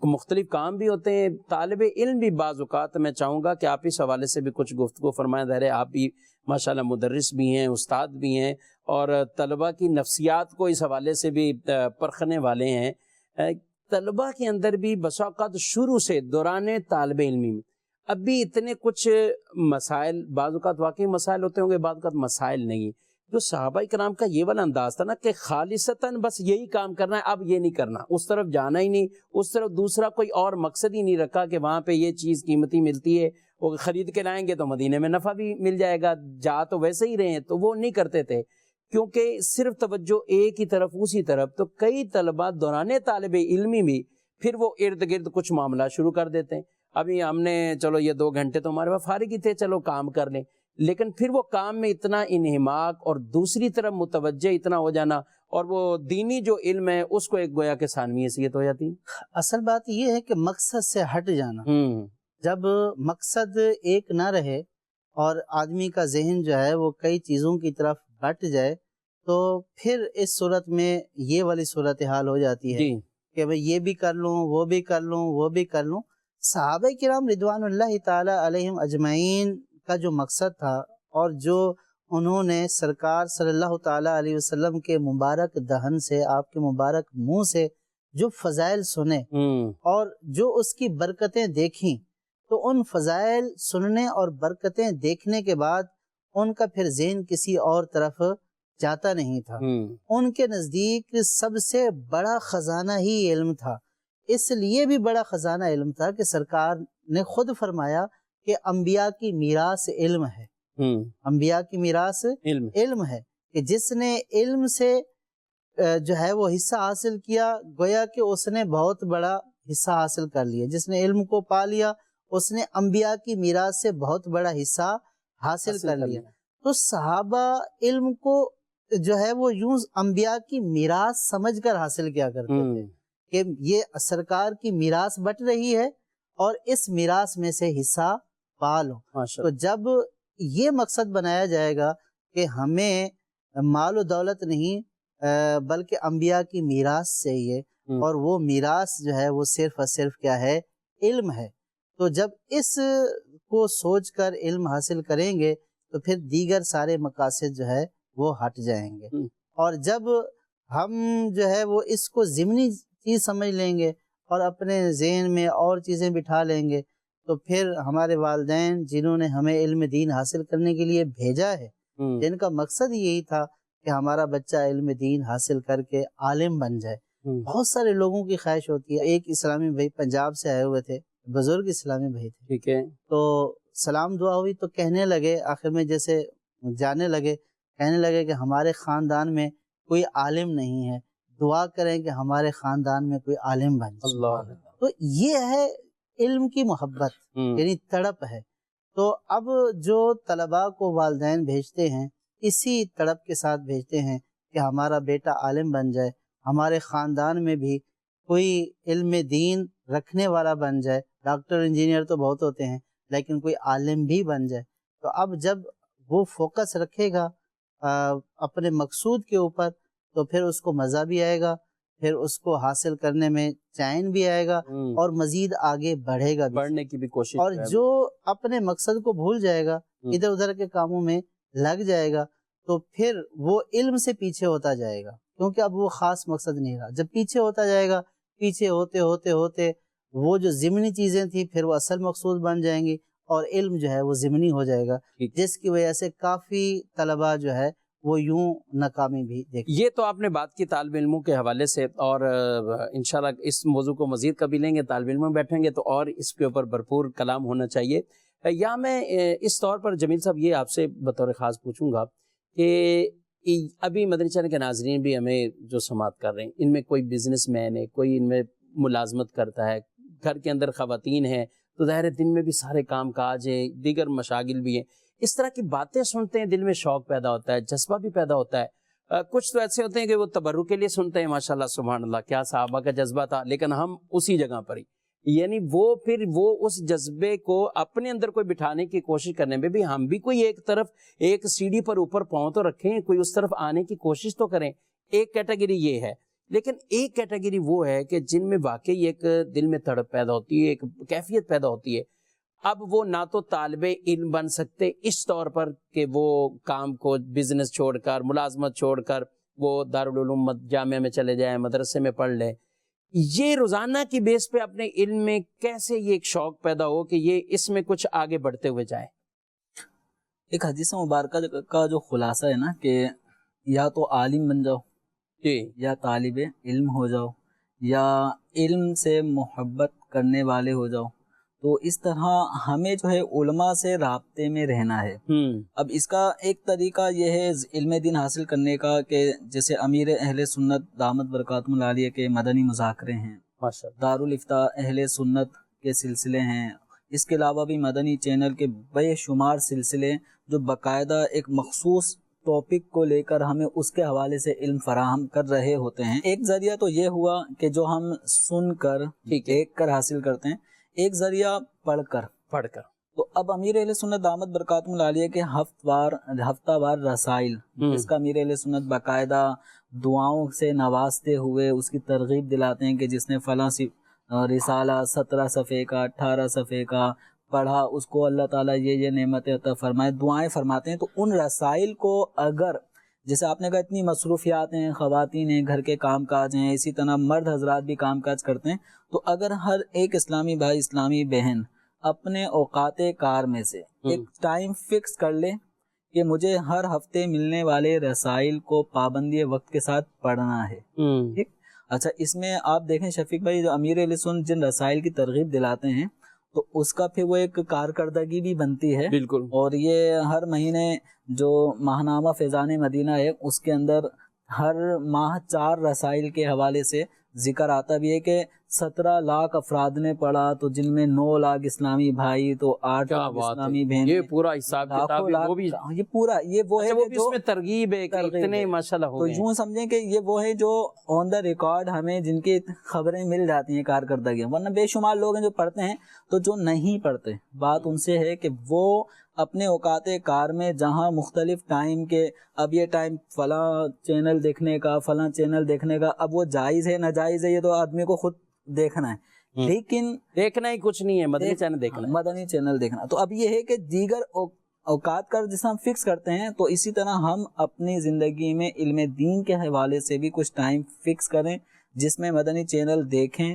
مختلف کام بھی ہوتے ہیں، طالب علم بھی بعض اوقات میں چاہوں گا کہ آپ اس حوالے سے بھی کچھ گفتگو فرمائیں۔ ظاہر ہے آپ بھی ماشاءاللہ مدرس بھی ہیں، استاد بھی ہیں، اور طلبہ کی نفسیات کو اس حوالے سے بھی پرکھنے والے ہیں۔ طلبہ کے اندر بھی بسا اوقات شروع سے دوران طالب علمی میں اب بھی اتنے کچھ مسائل، بعض اوقات واقعی مسائل ہوتے ہوں گے، بعض اوقات مسائل نہیں۔ جو صحابہ کرام کا یہ والا انداز تھا نا کہ خالصتاً بس یہی کام کرنا ہے، اب یہ نہیں کرنا، اس طرف جانا ہی نہیں، اس طرف دوسرا کوئی اور مقصد ہی نہیں رکھا کہ وہاں پہ یہ چیز قیمتی ملتی ہے، وہ خرید کے لائیں گے تو مدینے میں نفع بھی مل جائے گا، جا تو ویسے ہی رہے ہیں، تو وہ نہیں کرتے تھے، کیونکہ صرف توجہ ایک ہی طرف، اسی طرف۔ تو کئی طلبہ دوران طالب علمی بھی پھر وہ ارد گرد کچھ معاملات شروع کر دیتے ہیں۔ ابھی ہم نے چلو یہ 2 گھنٹے تو ہمارے پاس فارغ ہی تھے، چلو کام کر لیں، لیکن پھر وہ کام میں اتنا انہماک اور دوسری طرف متوجہ اتنا ہو جانا، اور وہ دینی جو علم ہے اس کو ایک گویا کہ ثانوی حیثیت ہو جاتی۔ اصل بات یہ ہے کہ مقصد سے ہٹ جانا، جب مقصد ایک نہ رہے اور آدمی کا ذہن جو ہے وہ کئی چیزوں کی طرف بٹ جائے، تو پھر اس صورت میں یہ والی صورتحال ہو جاتی ہے کہ بھئی یہ بھی کر لوں، وہ بھی کر لوں، وہ بھی کر لوں۔ صحابہ کرام رضوان اللہ تعالی علیہم اجمعین کا جو مقصد تھا، اور جو انہوں نے سرکار صلی اللہ تعالی علیہ وسلم کے مبارک دہن سے، آپ کے مبارک منہ سے جو فضائل سنے اور جو اس کی برکتیں دیکھیں، تو ان فضائل سننے اور برکتیں دیکھنے کے بعد ان کا پھر ذہن کسی اور طرف جاتا نہیں تھا۔ ان کے نزدیک سب سے بڑا خزانہ ہی علم تھا۔ اس لیے بھی بڑا خزانہ علم تھا کہ سرکار نے خود فرمایا کہ انبیاء کی میراث علم ہے۔ انبیاء کی میراث علم ہے کہ جس نے علم سے جو ہے وہ حصہ حاصل کیا، گویا کہ اس نے بہت بڑا حصہ حاصل کر لیا۔ جس نے علم کو پا لیا اس نے انبیاء کی میراث سے بہت بڑا حصہ حاصل کر لیا۔ تو صحابہ علم کو جو ہے وہ یوں انبیاء کی میراث سمجھ کر حاصل کیا کرتے تھے کہ یہ سرکار کی میراث بٹ رہی ہے اور اس میراث میں سے حصہ پا لو۔ تو جب یہ مقصد بنایا جائے گا کہ ہمیں مال و دولت نہیں بلکہ انبیاء کی میراث چاہیے، اور وہ میراث جو ہے وہ صرف اور صرف کیا ہے؟ علم ہے۔ تو جب اس کو سوچ کر علم حاصل کریں گے تو پھر دیگر سارے مقاصد جو ہے وہ ہٹ جائیں گے۔ اور جب ہم جو ہے وہ اس کو ضمنی چیز سمجھ لیں گے اور اپنے ذہن میں اور چیزیں بٹھا لیں گے، تو پھر ہمارے والدین جنہوں نے ہمیں علم دین حاصل کرنے کے لیے بھیجا ہے، جن کا مقصد یہی تھا کہ ہمارا بچہ علم دین حاصل کر کے عالم بن جائے۔ بہت سارے لوگوں کی خواہش ہوتی ہے۔ ایک اسلامی بھائی پنجاب سے آئے ہوئے تھے، بزرگ اسلامی بھائی تھے، ٹھیک ہے، تو سلام دعا ہوئی تو کہنے لگے، آخر میں جیسے جانے لگے، کہنے لگے کہ ہمارے خاندان میں کوئی عالم نہیں ہے، دعا کریں کہ ہمارے خاندان میں کوئی عالم بن جائے۔ اللہ، تو یہ ہے علم کی محبت، یعنی تڑپ ہے۔ تو اب جو طلباء کو والدین بھیجتے ہیں اسی تڑپ کے ساتھ بھیجتے ہیں کہ ہمارا بیٹا عالم بن جائے، ہمارے خاندان میں بھی کوئی علم دین رکھنے والا بن جائے۔ ڈاکٹر انجینئر تو بہت ہوتے ہیں لیکن کوئی عالم بھی بن جائے۔ تو اب جب وہ فوکس رکھے گا اپنے مقصود کے اوپر تو پھر اس کو مزہ بھی آئے گا، پھر اس کو حاصل کرنے میں چین بھی آئے گا اور مزید آگے بڑھے گا بھی، بڑھنے کی بھی کوشش۔ اور جو اپنے مقصد کو بھول جائے گا، ادھر ادھر کے کاموں میں لگ جائے گا، تو پھر وہ علم سے پیچھے ہوتا جائے گا، کیونکہ اب وہ خاص مقصد نہیں رہا۔ جب پیچھے ہوتا جائے گا، پیچھے ہوتے ہوتے ہوتے وہ جو ضمنی چیزیں تھیں پھر وہ اصل مقصود بن جائیں گی، اور علم جو ہے وہ ضمنی ہو جائے گا، جس کی وجہ سے کافی طلباء جو ہے وہ یوں ناکامی بھی دیکھ۔ یہ تو آپ نے بات کی طالب علموں کے حوالے سے، اور انشاءاللہ اس موضوع کو مزید کبھی لیں گے، طالب علموں بیٹھیں گے تو اور اس کے اوپر بھرپور کلام ہونا چاہیے۔ یا میں اس طور پر جمیل صاحب یہ آپ سے بطور خاص پوچھوں گا کہ ابھی مدنی چینل کے ناظرین بھی ہمیں جو سماعت کر رہے ہیں، ان میں کوئی بزنس مین ہے، کوئی ان میں ملازمت کرتا ہے، گھر کے اندر خواتین ہیں، تو ظاہر دن میں بھی سارے کام کاج ہیں، دیگر مشاغل بھی ہیں، اس طرح کی باتیں سنتے ہیں دل میں شوق پیدا ہوتا ہے، جذبہ بھی پیدا ہوتا ہے۔ کچھ تو ایسے ہوتے ہیں کہ وہ تبرک کے لیے سنتے ہیں، ماشاءاللہ سبحان اللہ کیا صحابہ کا جذبہ تھا، لیکن ہم اسی جگہ پر ہی، یعنی وہ پھر وہ اس جذبے کو اپنے اندر کوئی بٹھانے کی کوشش کرنے میں بھی ہم بھی کوئی ایک طرف ایک سیڑھی پر اوپر پاؤں تو رکھیں، کوئی اس طرف آنے کی کوشش تو کریں۔ ایک کیٹیگری یہ ہے، لیکن ایک کیٹیگری وہ ہے کہ جن میں واقعی ایک دل میں تڑپ پیدا ہوتی ہے، ایک کیفیت پیدا ہوتی ہے۔ اب وہ نہ تو طالب علم بن سکتے اس طور پر کہ وہ کام کو بزنس چھوڑ کر، ملازمت چھوڑ کر وہ دارالعلوم جامعہ میں چلے جائیں، مدرسے میں پڑھ لیں۔ یہ روزانہ کی بیس پہ اپنے علم میں کیسے یہ ایک شوق پیدا ہو کہ یہ اس میں کچھ آگے بڑھتے ہوئے جائیں؟ ایک حدیث مبارکہ کا جو خلاصہ ہے نا کہ یا تو عالم بن جاؤ، یا طالب علم ہو جاؤ، یا علم سے محبت کرنے والے ہو جاؤ، تو اس طرح ہمیں جو ہے علماء سے رابطے میں رہنا ہے۔ اب اس کا ایک طریقہ یہ ہے علم دین حاصل کرنے کا کہ جیسے امیر اہل سنت دامت برکاتہم العالیہ کے مدنی مذاکرے ہیں، دارالافتاء اہل سنت کے سلسلے ہیں، اس کے علاوہ بھی مدنی چینل کے بے شمار سلسلے جو باقاعدہ ایک مخصوص ٹاپک کو لے کر ہمیں اس کے حوالے سے علم فراہم کر رہے ہوتے ہیں۔ ایک ذریعہ تو یہ ہوا کہ جو ہم سن کر دیکھ کر حاصل کرتے ہیں، ایک ذریعہ پڑھ کر۔ تو اب امیر اہل سنت دامت برکاتہم العالیہ کے ہفتہ وار رسائل، جس کا امیر اہل سنت باقاعدہ دعاؤں سے نوازتے ہوئے اس کی ترغیب دلاتے ہیں کہ جس نے فلاں رسالہ 17 صفحے کا 18 صفحے کا پڑھا، اس کو اللہ تعالیٰ یہ نعمت عطا فرمائے، دعائیں فرماتے ہیں۔ تو ان رسائل کو اگر جیسے آپ نے کہا اتنی مصروفیات ہیں، خواتین ہیں، گھر کے کام کاج ہیں، اسی طرح مرد حضرات بھی کام کاج کرتے ہیں، تو اگر ہر ایک اسلامی بھائی، اسلامی بہن اپنے اوقات کار میں سے ایک ٹائم فکس کر لے کہ مجھے ہر ہفتے ملنے والے رسائل کو پابندی وقت کے ساتھ پڑھنا ہے، ٹھیک۔ اچھا، اس میں آپ دیکھیں شفیق بھائی، جو امیر اہل سنت جن رسائل کی ترغیب دلاتے ہیں تو اس کا پھر وہ ایک کارکردگی بھی بنتی ہے، بالکل۔ اور یہ ہر مہینے جو ماہنامہ فیضان مدینہ ہے اس کے اندر ہر ماہ 4 رسائل کے حوالے سے ذکر آتا بھی ہے کہ 17 لاکھ افراد نے پڑھا، تو جن میں 9 لاکھ اسلامی بھائی، تو 8 لاکھ اسلامی بہن، یہ پورا حساب کتاب وہ بھی، یہ پورا یہ وہ ہے وہ بھی جو اس میں ترغیب ہے کہ اتنے ماشاءاللہ ہو تو گئے۔ یوں سمجھیں کہ یہ وہ ہے جو آن دا ریکارڈ ہمیں جن کی خبریں مل جاتی ہیں کارکردگی، ورنہ بے شمار لوگ ہیں جو پڑھتے ہیں، تو جو نہیں پڑھتے بات ان سے ہے کہ وہ اپنے اوقات کار میں جہاں مختلف ٹائم کے، اب یہ ٹائم فلاں چینل دیکھنے کا، فلاں چینل دیکھنے کا، اب وہ جائز ہے ناجائز ہے یہ تو آدمی کو خود دیکھنا ہے، لیکن دیکھنا ہی کچھ نہیں ہے، مدنی چینل دیکھنا ہے، مدنی چینل دیکھنا۔ تو اب یہ ہے کہ دیگر اوقات کا جس ہم فکس کرتے ہیں، تو اسی طرح ہم اپنی زندگی میں علم دین کے حوالے سے بھی کچھ ٹائم فکس کریں جس میں مدنی چینل دیکھیں،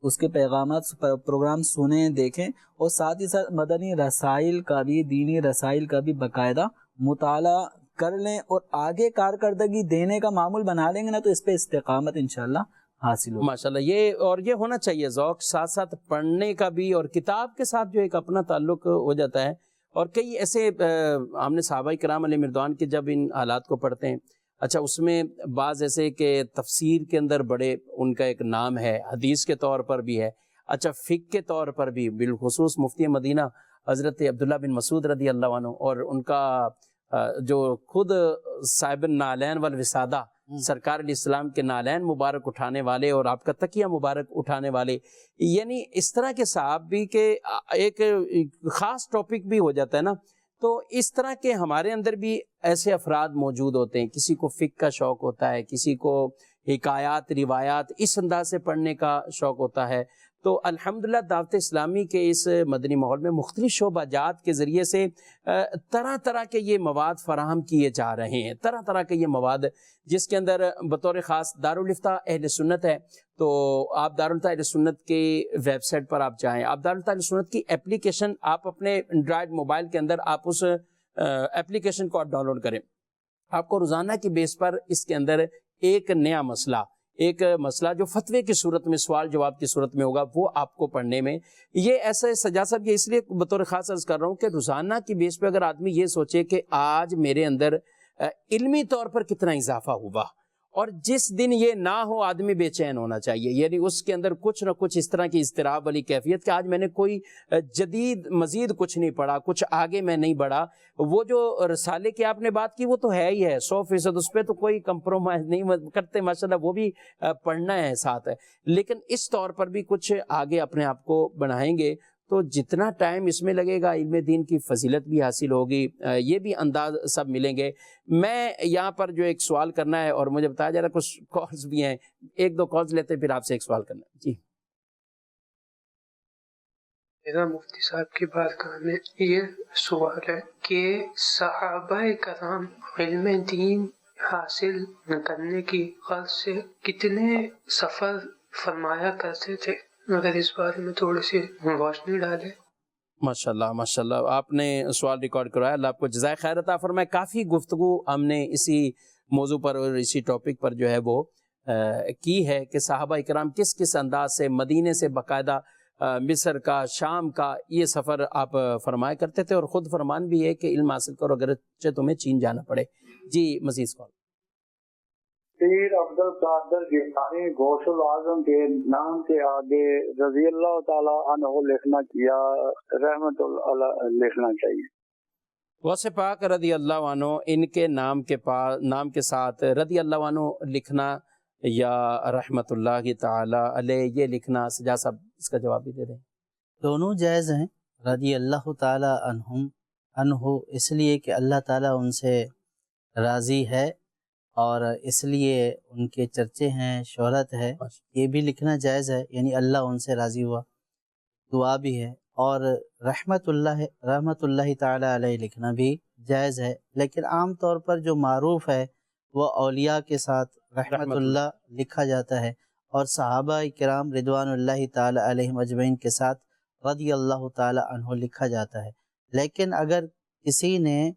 اس کے پیغامات پروگرام سنیں، دیکھیں، اور ساتھ ہی ساتھ مدنی رسائل کا بھی، دینی رسائل کا بھی باقاعدہ مطالعہ کر لیں، اور آگے کارکردگی دینے کا معمول بنا لیں گے نا، تو اس پہ استقامت انشاءاللہ حاصل ہوگی۔ ماشاءاللہ۔ یہ ہونا چاہیے ذوق، ساتھ ساتھ پڑھنے کا بھی، اور کتاب کے ساتھ جو ایک اپنا تعلق ہو جاتا ہے۔ اور کئی ایسے ہم نے صحابہ کرام علیہ مردوان کے جب ان حالات کو پڑھتے ہیں، اچھا اس میں بعض ایسے کہ تفسیر کے اندر بڑے ان کا ایک نام ہے، حدیث کے طور پر بھی ہے، اچھا فقہ کے طور پر بھی، بالخصوص مفتی مدینہ حضرت عبداللہ بن مسعود رضی اللہ عنہ، اور ان کا جو خود صاحب النعلین والوسادہ، سرکار علیہ السلام کے نالین مبارک اٹھانے والے اور آپ کا تکیہ مبارک اٹھانے والے، یعنی اس طرح کے صاحب بھی کہ ایک خاص ٹاپک بھی ہو جاتا ہے نا، تو اس طرح کے ہمارے اندر بھی ایسے افراد موجود ہوتے ہیں۔ کسی کو فقہ کا شوق ہوتا ہے، کسی کو حکایات، روایات اس انداز سے پڑھنے کا شوق ہوتا ہے، تو الحمدللہ دعوت اسلامی کے اس مدنی ماحول میں مختلف شعبہ جات کے ذریعے سے طرح طرح کے یہ مواد فراہم کیے جا رہے ہیں، طرح طرح کے یہ مواد، جس کے اندر بطور خاص دارالفتہ اہل سنت ہے، تو آپ دارالفتہ اہل سنت کے ویب سائٹ پر آپ جائیں، آپ دارالفتہ اہل سنت کی اپلیکیشن آپ اپنے اینڈرائڈ موبائل کے اندر آپ اس اپلیکیشن کو آپ ڈاؤن لوڈ کریں، آپ کو روزانہ کی بیس پر اس کے اندر ایک نیا مسئلہ جو فتوے کی صورت میں، سوال جواب کی صورت میں ہوگا، وہ آپ کو پڑھنے میں یہ ایسا سجا صاحب، یہ اس لیے بطور خاص عرض کر رہا ہوں کہ روزانہ کی بیس پہ اگر آدمی یہ سوچے کہ آج میرے اندر علمی طور پر کتنا اضافہ ہوا، اور جس دن یہ نہ ہو آدمی بے چین ہونا چاہیے، یعنی اس کے اندر کچھ نہ کچھ اس طرح کی اضطراب والی کیفیت کہ آج میں نے کوئی جدید مزید کچھ نہیں پڑھا، کچھ آگے میں نہیں بڑھا۔ وہ جو رسالے کی آپ نے بات کی وہ تو ہے ہی ہے 100%، اس پہ تو کوئی کمپرومائز نہیں کرتے ماشاءاللہ، وہ بھی پڑھنا ہے ساتھ ہے، لیکن اس طور پر بھی کچھ آگے اپنے آپ کو بڑھائیں گے تو جتنا ٹائم اس میں لگے گا علم دین کی فضیلت بھی حاصل ہوگی، یہ بھی انداز سب ملیں گے۔ میں یہاں پر جو ایک سوال کرنا ہے، اور مجھے بتایا جا رہا ہے کچھ کالز بھی ہیں، 1-2 کالز لیتے ہیں پھر آپ سے ایک سوال کرنا ہے۔ جی میرا مفتی صاحب کی بارگاہ میں یہ سوال ہے کہ صحابہ کرام علم دین حاصل کرنے کی غرض سے کتنے سفر فرمایا کرتے تھے، اگر اس بارے میں تھوڑی سی روشنی ڈالے۔ ماشاءاللہ ماشاءاللہ، آپ نے سوال ریکارڈ کروایا، اللہ آپ کو جزائے خیر عطا فرمائے۔ کافی گفتگو ہم نے اسی موضوع پر اور اسی ٹاپک پر جو ہے وہ کی ہے کہ صحابہ اکرام کس کس انداز سے مدینے سے باقاعدہ مصر کا، شام کا یہ سفر آپ فرمایا کرتے تھے، اور خود فرمان بھی ہے کہ علم حاصل کرو اگرچہ تمہیں چین جانا پڑے۔ جی مزید کال۔ پیر عبد القادر جیلانی غوث العظم کے نام کے آگے رضی اللہ تعالی عنہ لکھنا یا رحمت اللہ لکھنا چاہیے؟ غوث پاک رضی اللہ عنہ، ان کے نام کے ساتھ رضی اللہ عنہ لکھنا یا رحمت اللہ تعالی علیہ یہ لکھنا، سجاد صاحب اس کا جواب بھی دے دیں۔ دونوں جائز ہیں، رضی اللہ تعالی عنہ اس لیے کہ اللہ تعالیٰ ان سے راضی ہے، اور اس لیے ان کے چرچے ہیں، شہرت ہے، یہ بھی لکھنا جائز ہے، یعنی اللہ ان سے راضی ہوا، دعا بھی ہے، اور رحمت اللہ تعالی علیہ لکھنا بھی جائز ہے، لیکن عام طور پر جو معروف ہے وہ اولیاء کے ساتھ رحمت اللہ لکھا جاتا ہے، اور صحابہ کرام رضوان اللہ تعالی علیہم اجمعین کے ساتھ رضی اللہ تعالی عنہ لکھا جاتا ہے۔ لیکن اگر کسی نے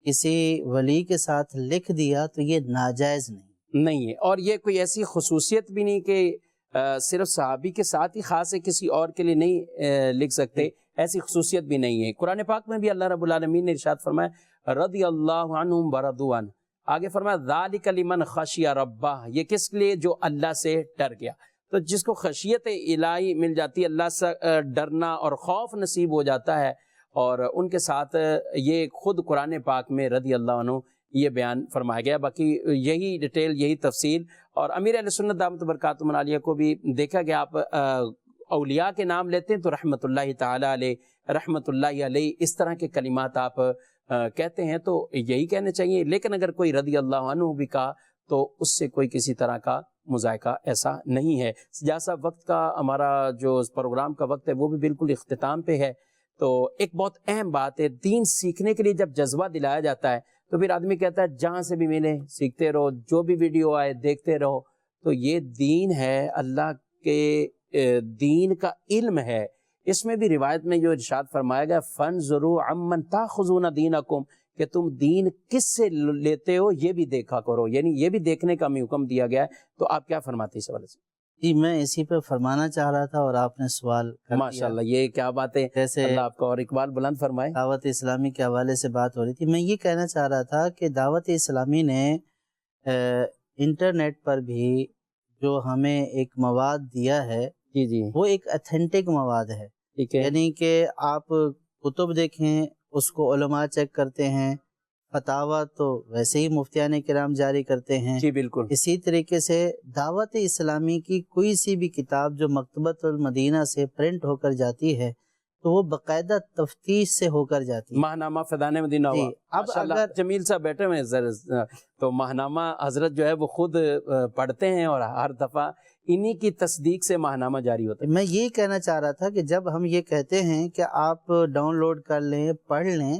کسی ولی کے ساتھ لکھ دیا تو یہ ناجائز نہیں ہے، اور یہ کوئی ایسی خصوصیت بھی نہیں کہ صرف صحابی کے ساتھ ہی خاص ہے، کسی اور کے لیے نہیں لکھ سکتے، ایسی خصوصیت بھی نہیں ہے۔ قرآن پاک میں بھی اللہ رب العالمین نے ارشاد فرمایا رضی اللہ عنہم ورضوا عنہ، آگے فرمایا ذالک لمن خشی ربہ، یہ کس لیے جو اللہ سے ڈر گیا۔ تو جس کو خشیت الہی مل جاتی ہے، اللہ سے ڈرنا اور خوف نصیب ہو جاتا ہے، اور ان کے ساتھ یہ خود قرآن پاک میں رضی اللہ عنہ یہ بیان فرمایا گیا۔ باقی یہی ڈیٹیل، یہی تفصیل، اور امیر اہل سنت دامت برکاتہم العالیہ کو بھی دیکھا گیا، آپ اولیاء کے نام لیتے ہیں تو رحمت اللہ تعالیٰ علیہ، رحمت اللہ علیہ، اس طرح کے کلمات آپ کہتے ہیں تو یہی کہنے چاہیے۔ لیکن اگر کوئی رضی اللہ عنہ بھی کہا تو اس سے کوئی کسی طرح کا مذائقہ ایسا نہیں ہے۔ جیسا وقت کا ہمارا جو پروگرام کا وقت ہے وہ بھی بالکل اختتام پہ ہے، تو ایک بہت اہم بات ہے، دین سیکھنے کے لیے جب جذبہ دلایا جاتا ہے تو پھر آدمی کہتا ہے جہاں سے بھی ملے سیکھتے رہو، جو بھی ویڈیو آئے دیکھتے رہو۔ تو یہ دین ہے، اللہ کے دین کا علم ہے۔ اس میں بھی روایت میں جو ارشاد فرمایا گیا فَانظُرُوا عَمَّنْ تَأْخُذُونَ دِينَكُمْ، کہ تم دین کس سے لیتے ہو یہ بھی دیکھا کرو، یعنی یہ بھی دیکھنے کا ہمیں حکم دیا گیا ہے۔ تو آپ کیا فرماتے ہیں اس حوالے سے؟ جی میں اسی پہ فرمانا چاہ رہا تھا اور آپ نے سوال کر دیا۔ ماشاءاللہ، یہ کیا بات ہے، جیسے اللہ آپ کا اور اقبال بلند فرمائے۔ دعوت اسلامی کے حوالے سے بات ہو رہی تھی، میں یہ کہنا چاہ رہا تھا کہ دعوت اسلامی نے انٹرنیٹ پر بھی جو ہمیں ایک مواد دیا ہے جی جی، وہ ایک اتھینٹک مواد ہے، ٹھیک ہے، یعنی کہ آپ کتب دیکھیں، اس کو علماء چیک کرتے ہیں، فتاویٰ تو ویسے ہی مفتیان کرام جاری کرتے ہیں۔ جی بالکل، اسی طریقے سے دعوت اسلامی کی کوئی سی بھی کتاب جو مکتبۃ المدینہ سے پرنٹ ہو کر جاتی ہے تو وہ باقاعدہ تفتیش سے ہو کر جاتی ہے۔ ماہنامہ فیضان مدینہ ہوا، اب ماشاءاللہ، اگر جمیل صاحب بیٹھے ہوئے ہیں تو ماہنامہ حضرت جو ہے وہ خود پڑھتے ہیں، اور ہر دفعہ انہی کی تصدیق سے ماہنامہ جاری ہوتا ہے۔ میں یہ کہنا چاہ رہا تھا کہ جب ہم یہ کہتے ہیں کہ آپ ڈاؤن لوڈ کر لیں، پڑھ لیں،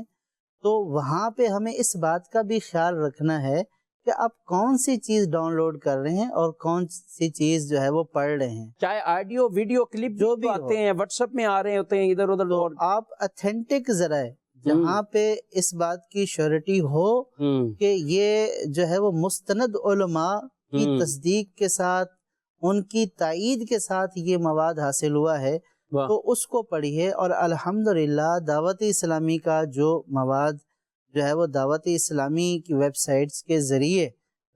تو وہاں پہ ہمیں اس بات کا بھی خیال رکھنا ہے کہ آپ کون سی چیز ڈاؤن لوڈ کر رہے ہیں اور کون سی چیز جو ہے وہ پڑھ رہے ہیں، چاہے آڈیو ویڈیو کلپ جو جو بھی آتے ہیں واٹس ایپ میں آ رہے ہوتے ہیں ادھر ادھر، اور آپ اتھینٹک ذرائع جہاں پہ اس بات کی شیورٹی ہو کہ یہ جو ہے وہ مستند علماء کی تصدیق کے ساتھ، ان کی تائید کے ساتھ یہ مواد حاصل ہوا ہے تو اس کو پڑھیے۔ اور الحمدللہ دعوت اسلامی کا جو مواد جو ہے وہ دعوت اسلامی کی ویب سائٹس کے ذریعے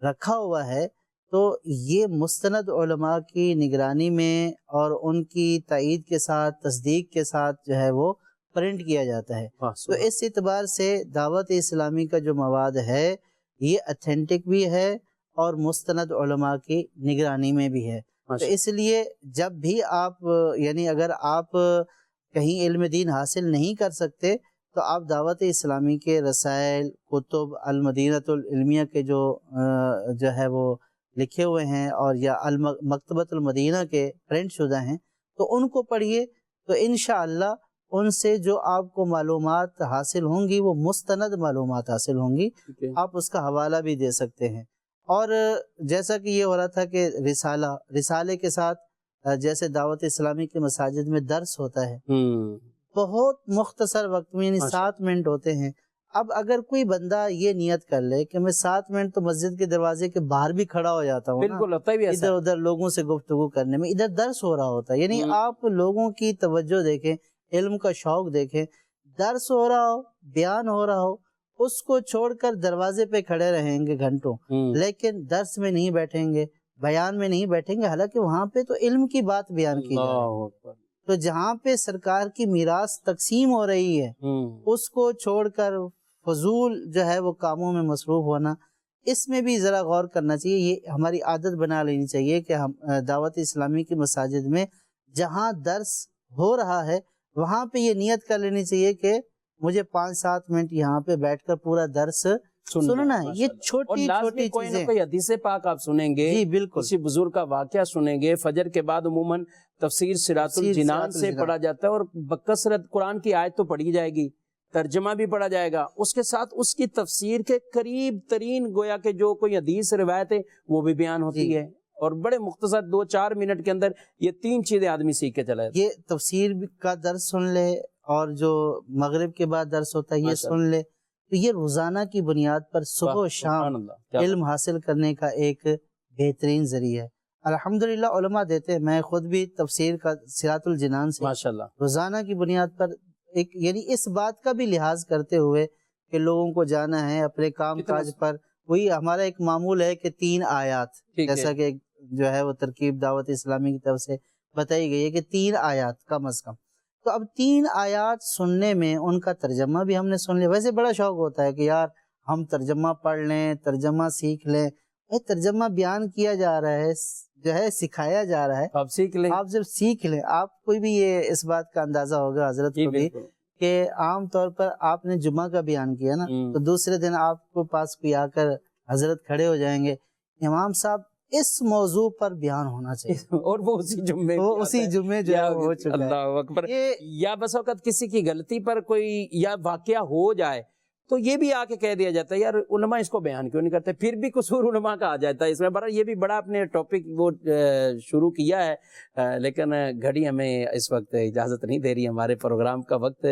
رکھا ہوا ہے تو یہ مستند علماء کی نگرانی میں اور ان کی تائید کے ساتھ، تصدیق کے ساتھ جو ہے وہ پرنٹ کیا جاتا ہے۔ تو اس اعتبار سے دعوت اسلامی کا جو مواد ہے یہ اتھینٹک بھی ہے اور مستند علماء کی نگرانی میں بھی ہے۔ تو اس لیے جب بھی آپ یعنی اگر آپ کہیں علم دین حاصل نہیں کر سکتے تو آپ دعوت اسلامی کے رسائل، کتب، المدینۃ العلمیہ کے جو ہے وہ لکھے ہوئے ہیں اور یا مکتبۃ المدینہ کے پرنٹ شدہ ہیں تو ان کو پڑھیے، تو انشاءاللہ ان سے جو آپ کو معلومات حاصل ہوں گی وہ مستند معلومات حاصل ہوں گی، آپ اس کا حوالہ بھی دے سکتے ہیں۔ اور جیسا کہ یہ ہو رہا تھا کہ رسالے کے ساتھ جیسے دعوت اسلامی کے مساجد میں درس ہوتا ہے، بہت مختصر وقت میں، یعنی 7 منٹ ہوتے ہیں۔ اب اگر کوئی بندہ یہ نیت کر لے کہ میں 7 منٹ تو مسجد کے دروازے کے باہر بھی کھڑا ہو جاتا ہوں، بالکل ہوتا ہے، ادھر ادھر لوگوں سے گفتگو کرنے میں، ادھر درس ہو رہا ہوتا ہے، یعنی آپ لوگوں کی توجہ دیکھیں، علم کا شوق دیکھیں، درس ہو رہا ہو، بیان ہو رہا ہو، اس کو چھوڑ کر دروازے پہ کھڑے رہیں گے گھنٹوں، لیکن درس میں نہیں بیٹھیں گے، بیان میں نہیں بیٹھیں گے، حالانکہ وہاں پہ تو علم کی بات بیان کی جا رہی ہے۔ تو جہاں پہ سرکار کی میراث تقسیم ہو رہی ہے اس کو چھوڑ کر فضول جو ہے وہ کاموں میں مصروف ہونا، اس میں بھی ذرا غور کرنا چاہیے۔ یہ ہماری عادت بنا لینی چاہیے کہ ہم دعوت اسلامی کی مساجد میں جہاں درس ہو رہا ہے وہاں پہ یہ نیت کر لینی چاہیے کہ مجھے 5-7 منٹ یہاں پہ بیٹھ کر پورا درس سننا ہے۔ یہ چھوٹی چھوٹی چیزیں، کوئی حدیث پاک آپ سنیں گے، جی بالکل، کسی بزرگ کا واقعہ سنیں گے، فجر کے بعد عموماً تفسیر صراط الجنان سے پڑھا جاتا ہے اور بکثرت قرآن کی آیت تو پڑھی جائے گی، ترجمہ بھی پڑھا جائے گا، اس کے ساتھ اس کی تفسیر کے قریب ترین گویا کہ جو کوئی حدیث روایت ہے وہ بھی بیان ہوتی ہے، اور بڑے مختصر 2-4 منٹ کے اندر یہ 3 چیزیں آدمی سیکھ کے چلا جاتا ہے۔ یہ تفسیر کا درس سن لے اور جو مغرب کے بعد درس ہوتا ہے یہ سن لے، تو یہ روزانہ کی بنیاد پر صبح و شام علم حاصل کرنے کا ایک بہترین ذریعہ ہے۔ الحمدللہ علماء دیتے ہیں، میں خود بھی تفسیر کا صراط الجنان سے ماشاءاللہ روزانہ کی بنیاد پر ایک یعنی اس بات کا بھی لحاظ کرتے ہوئے کہ لوگوں کو جانا ہے اپنے کام کاج پر، وہی ہمارا ایک معمول ہے کہ 3 آیات، جیسا کہ جو ہے وہ ترکیب دعوت اسلامی کی طرف سے بتائی گئی ہے کہ 3 آیات کم از کم۔ تو اب 3 آیات سننے میں ان کا ترجمہ بھی ہم نے سن لیا۔ ویسے بڑا شوق ہوتا ہے کہ یار ہم ترجمہ پڑھ لیں، ترجمہ سیکھ لیں۔ ترجمہ بیان کیا جا رہا ہے، جو ہے سکھایا جا رہا ہے، آپ سیکھ لیں، آپ جب سیکھ لیں، آپ کوئی بھی یہ اس بات کا اندازہ ہوگا حضرت کو بھی کہ عام طور پر آپ نے جمعہ کا بیان کیا نا، تو دوسرے دن آپ کو پاس کوئی آ کر حضرت کھڑے ہو جائیں گے، امام صاحب اس موضوع پر بیان ہونا چاہیے، اور وہ اسی جمعے جو ہے ہو چکا ہے۔ اللہ اکبر۔ یا بس وقت کسی کی غلطی پر کوئی یا واقعہ ہو جائے تو یہ بھی آ کے کہہ دیا جاتا ہے یار علماء اس کو بیان کیوں نہیں کرتے، پھر بھی قصور علماء کا آ جاتا ہے اس میں۔ یہ بھی بڑا اپنے ٹاپک وہ شروع کیا ہے، لیکن گھڑی ہمیں اس وقت اجازت نہیں دے رہی، ہمارے پروگرام کا وقت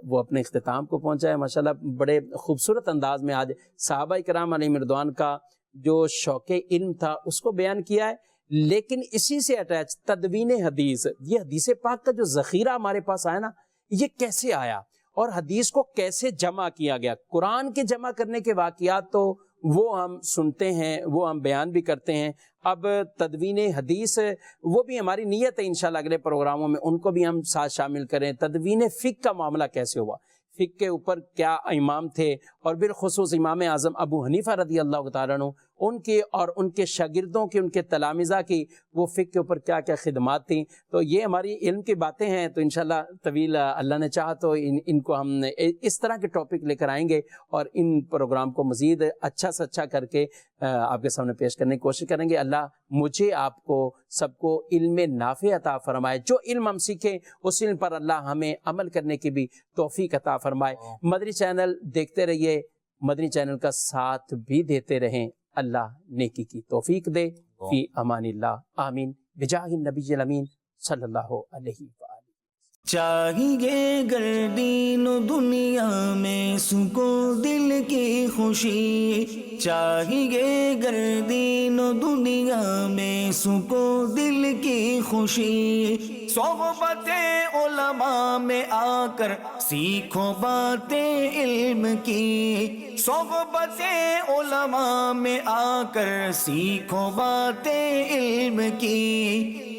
وہ اپنے اختتام کو پہنچا ہے۔ ماشاءاللہ بڑے خوبصورت انداز میں آج صحابہ کرام علیہم رضوان کا جو شوق علم تھا اس کو بیان کیا ہے، لیکن اسی سے اٹیچ تدوین حدیث، یہ حدیث پاک کا جو ذخیرہ ہمارے پاس آیا نا، یہ کیسے آیا اور حدیث کو کیسے جمع کیا گیا۔ قرآن کے جمع کرنے کے واقعات تو وہ ہم سنتے ہیں، وہ ہم بیان بھی کرتے ہیں۔ اب تدوین حدیث وہ بھی ہماری نیت ہے انشاءاللہ اگلے پروگراموں میں ان کو بھی ہم ساتھ شامل کریں۔ تدوین فقہ کا معاملہ کیسے ہوا، فقہ کے اوپر کیا امام تھے، اور بالخصوص امام اعظم ابو حنیفہ رضی اللہ تعالیٰ عنہ، ان کے اور ان کے شاگردوں کی، ان کے تلامذہ کی وہ فقہ کے اوپر کیا کیا خدمات تھیں۔ تو یہ ہماری علم کی باتیں ہیں، تو انشاءاللہ طویل اللہ نے چاہا تو ان کو ہم اس طرح کے ٹاپک لے کر آئیں گے اور ان پروگرام کو مزید اچھا سے اچھا کر کے آپ کے سامنے پیش کرنے کی کوشش کریں گے۔ اللہ مجھے، آپ کو، سب کو علم نافع عطا فرمائے، جو علم ہم سیکھیں اس علم پر اللہ ہمیں عمل کرنے کی بھی توفیق عطا فرمائے۔ مدنی چینل دیکھتے رہیے، مدنی چینل کا ساتھ بھی دیتے رہیں، اللہ نیکی کی توفیق دے۔ فی امان اللہ، آمین، بجاہ النبی الامین صلی اللہ علیہ وآلہ۔ چاہیے گر دین و دنیا میں سکون دل کی خوشی، چاہیے گر دین و دنیا میں سکون دل کی خوشی، صحبت علماء میں آ کر سیکھو باتیں علم کی، صحبت علماء میں آ کر سیکھو باتیں علم کی،